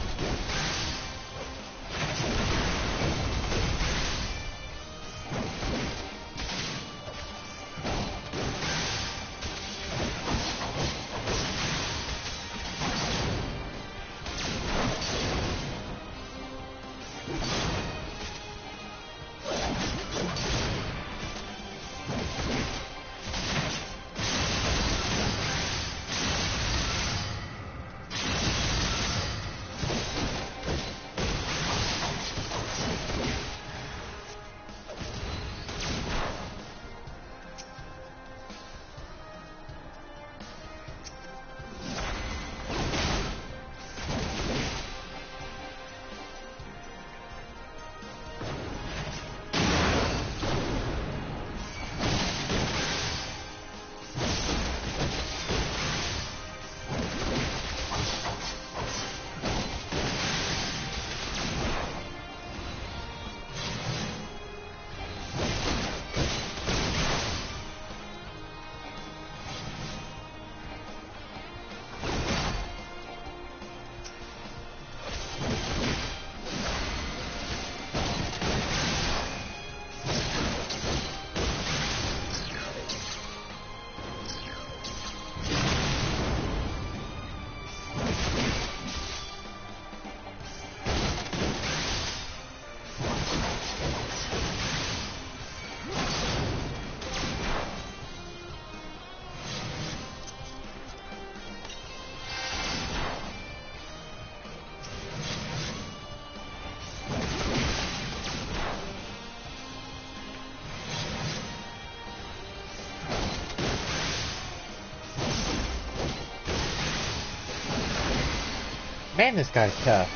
Man, this guy's tough.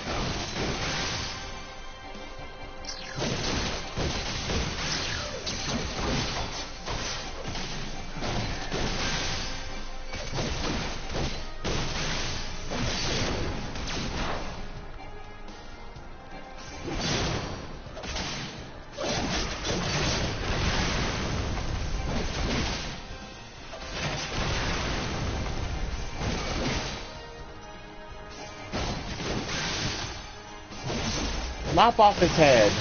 Lop off his head.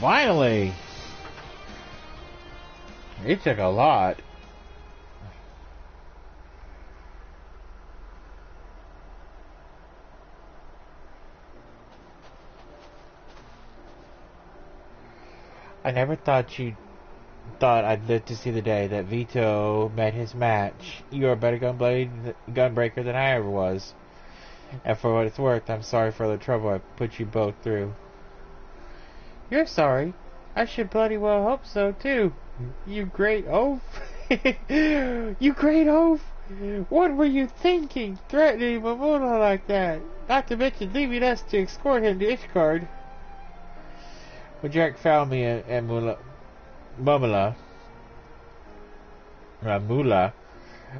Finally! It took a lot. I never thought I'd live to see the day that Vito met his match. You're a better gunbreaker than I ever was. And for what it's worth, I'm sorry for the trouble I put you both through. You're sorry. I should bloody well hope so, too. You great oaf. You great oaf. What were you thinking, threatening Mamula like that? Not to mention leaving us to escort him to Ishgard. When Jack found me and Mamula,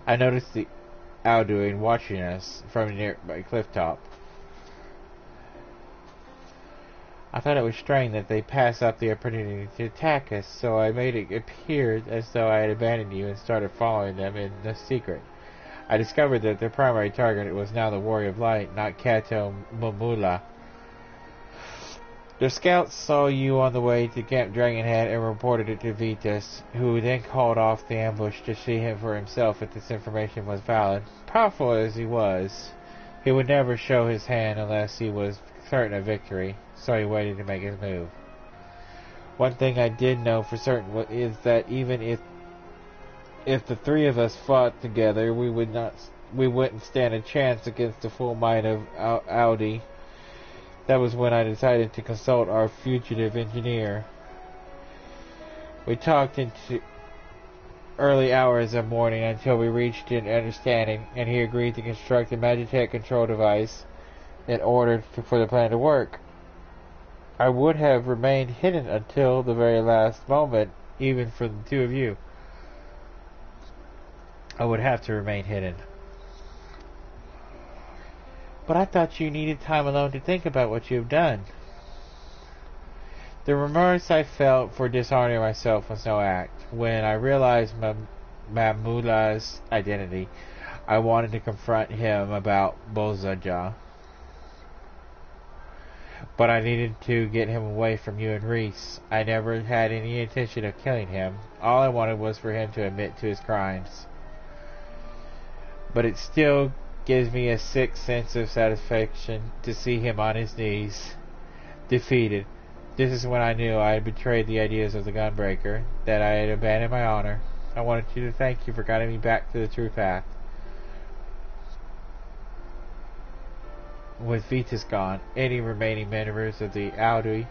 I noticed the Alduin watching us from a nearby cliff top. I thought it was strange that they passed up the opportunity to attack us, so I made it appear as though I had abandoned you and started following them in the secret. I discovered that their primary target was now the Warrior of Light, not Kato Mamula. The scouts saw you on the way to Camp Dragonhead and reported it to Vitus, who then called off the ambush to see him for himself if this information was valid. Powerful as he was, he would never show his hand unless he was certain of victory, so he waited to make his move. One thing I did know for certain is that even if the three of us fought together, we wouldn't stand a chance against the full might of Audi. That was when I decided to consult our fugitive engineer. We talked into early hours of morning until we reached an understanding, and he agreed to construct a Magitech control device in order for the plan to work. I would have remained hidden until the very last moment, even for the two of you. I would have to remain hidden. But I thought you needed time alone to think about what you have done. The remorse I felt for dishonoring myself was no act. When I realized Mamula's identity, I wanted to confront him about Bozaja. But I needed to get him away from you and Reese. I never had any intention of killing him. All I wanted was for him to admit to his crimes. But it still Gives me a sick sense of satisfaction to see him on his knees, defeated. This is when I knew I had betrayed the ideas of the Gunbreaker, that I had abandoned my honor. I wanted to thank you for guiding me back to the true path. With Vitas gone, any remaining members of the Audi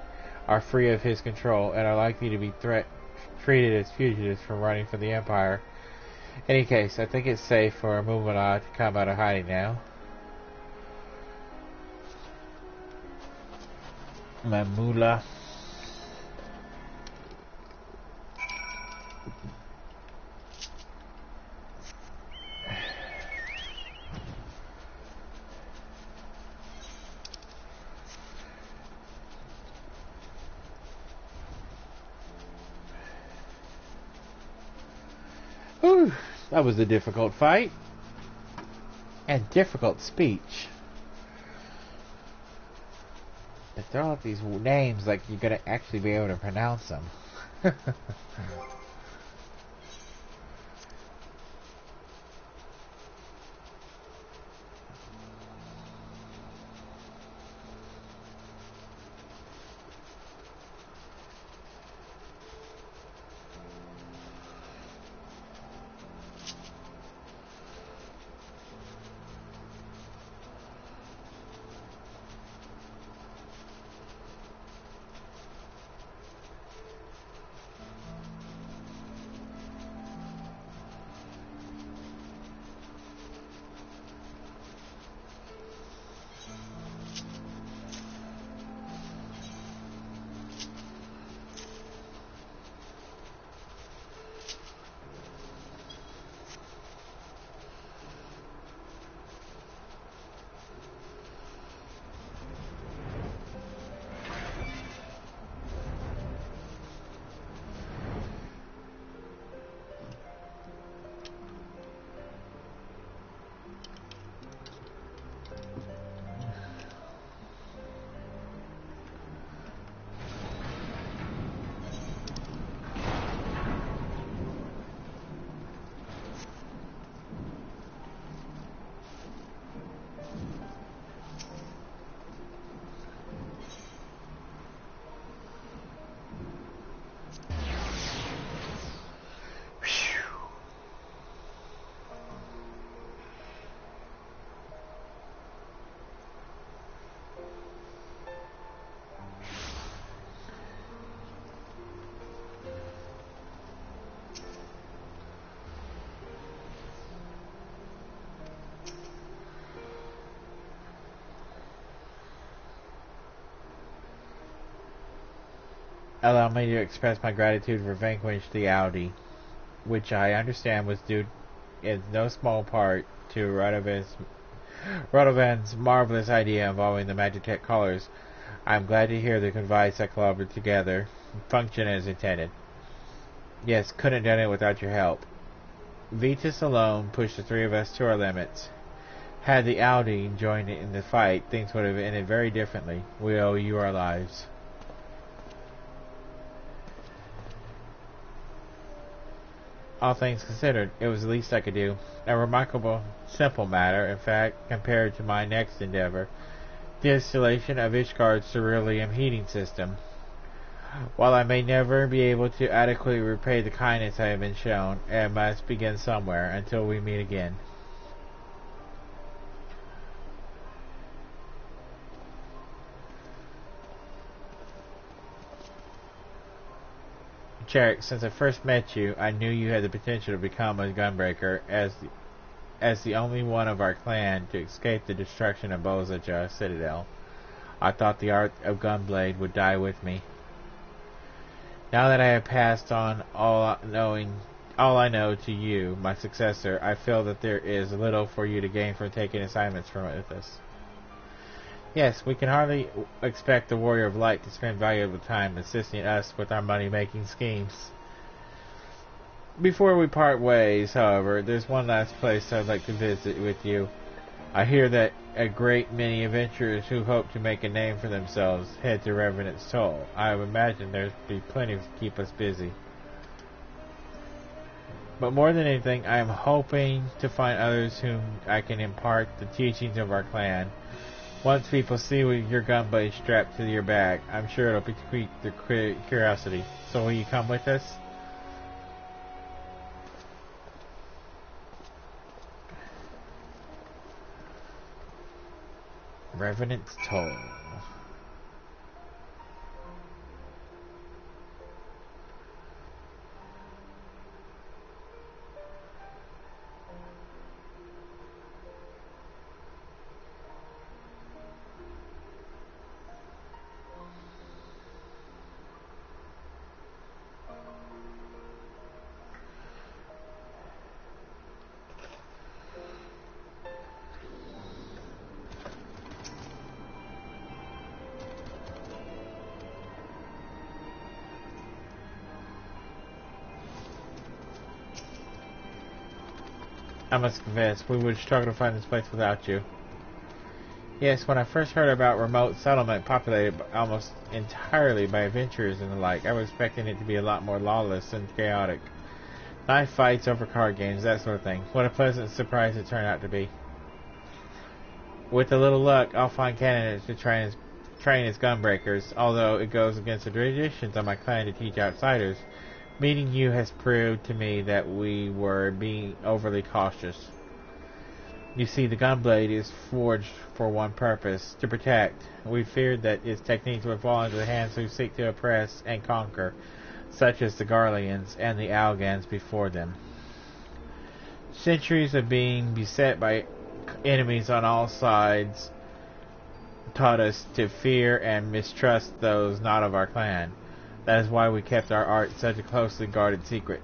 are free of his control and are likely to be treated as fugitives from running for the Empire. In any case, I think it's safe for Mumala to come out of hiding now. Mamula. Whew, that was a difficult fight. And difficult speech. They throw out these names like you're gonna actually be able to pronounce them. Allow me to express my gratitude for vanquishing the Audi, which I understand was due in no small part to Radovan's marvelous idea involving the Magitech colors. I am glad to hear the convives that collaborated together function as intended. Yes, couldn't have done it without your help. Vitas alone pushed the three of us to our limits. Had the Audi joined in the fight, things would have ended very differently. We owe you our lives. All things considered, it was the least I could do. A remarkable, simple matter, in fact, compared to my next endeavor, the installation of Ishgard's cerulean heating system. While I may never be able to adequately repay the kindness I have been shown, I must begin somewhere until we meet again. Jarek, since I first met you, I knew you had the potential to become a Gunbreaker as the only one of our clan to escape the destruction of Bozaja Citadel. I thought the art of Gunblade would die with me. Now that I have passed on all I know to you, my successor, I feel that there is little for you to gain from taking assignments from us. Yes, we can hardly expect the Warrior of Light to spend valuable time assisting us with our money-making schemes. Before we part ways, however, there's one last place I'd like to visit with you. I hear that a great many adventurers who hope to make a name for themselves head to Revenant's Toll. I would imagine there'd be plenty to keep us busy. But more than anything, I am hoping to find others whom I can impart the teachings of our clan. Once people see your gun blade strapped to your back, I'm sure it'll pique their curiosity. So will you come with us? Revenant's Toll. I must confess, we would struggle to find this place without you. Yes, when I first heard about remote settlement populated almost entirely by adventurers and the like, I was expecting it to be a lot more lawless and chaotic. Knife fights over card games, that sort of thing. What a pleasant surprise it turned out to be. With a little luck, I'll find candidates to train as gunbreakers, although it goes against the traditions of my clan to teach outsiders. Meeting you has proved to me that we were being overly cautious. You see, the gunblade is forged for one purpose, to protect. We feared that its techniques would fall into the hands who seek to oppress and conquer, such as the Garleans and the Algans before them. Centuries of being beset by enemies on all sides taught us to fear and mistrust those not of our clan. That is why we kept our art such a closely guarded secret.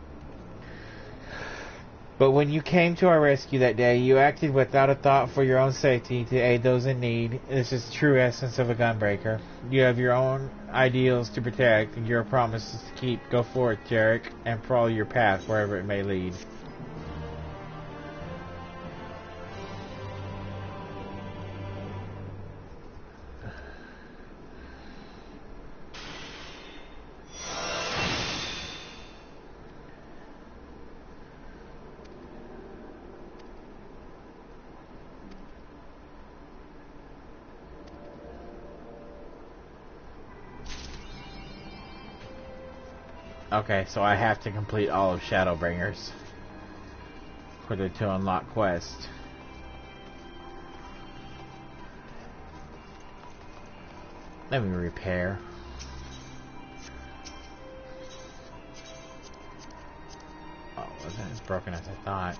But when you came to our rescue that day, you acted without a thought for your own safety to aid those in need. This is the true essence of a gunbreaker. You have your own ideals to protect and your promises to keep. Go forth, Jarek, and follow your path wherever it may lead. Okay, so I have to complete all of Shadowbringers for the to unlock quest. Let me repair. Oh, wasn't as broken as I thought.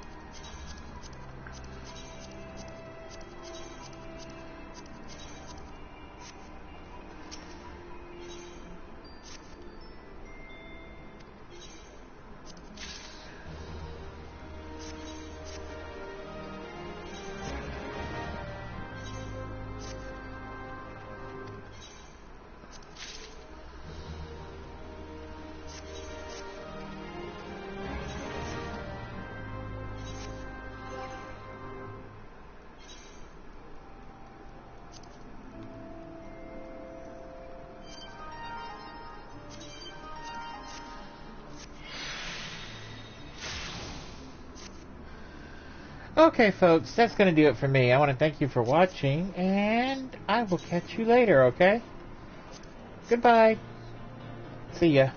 Okay, folks, that's going to do it for me. I want to thank you for watching, and I will catch you later, okay? Goodbye. See ya.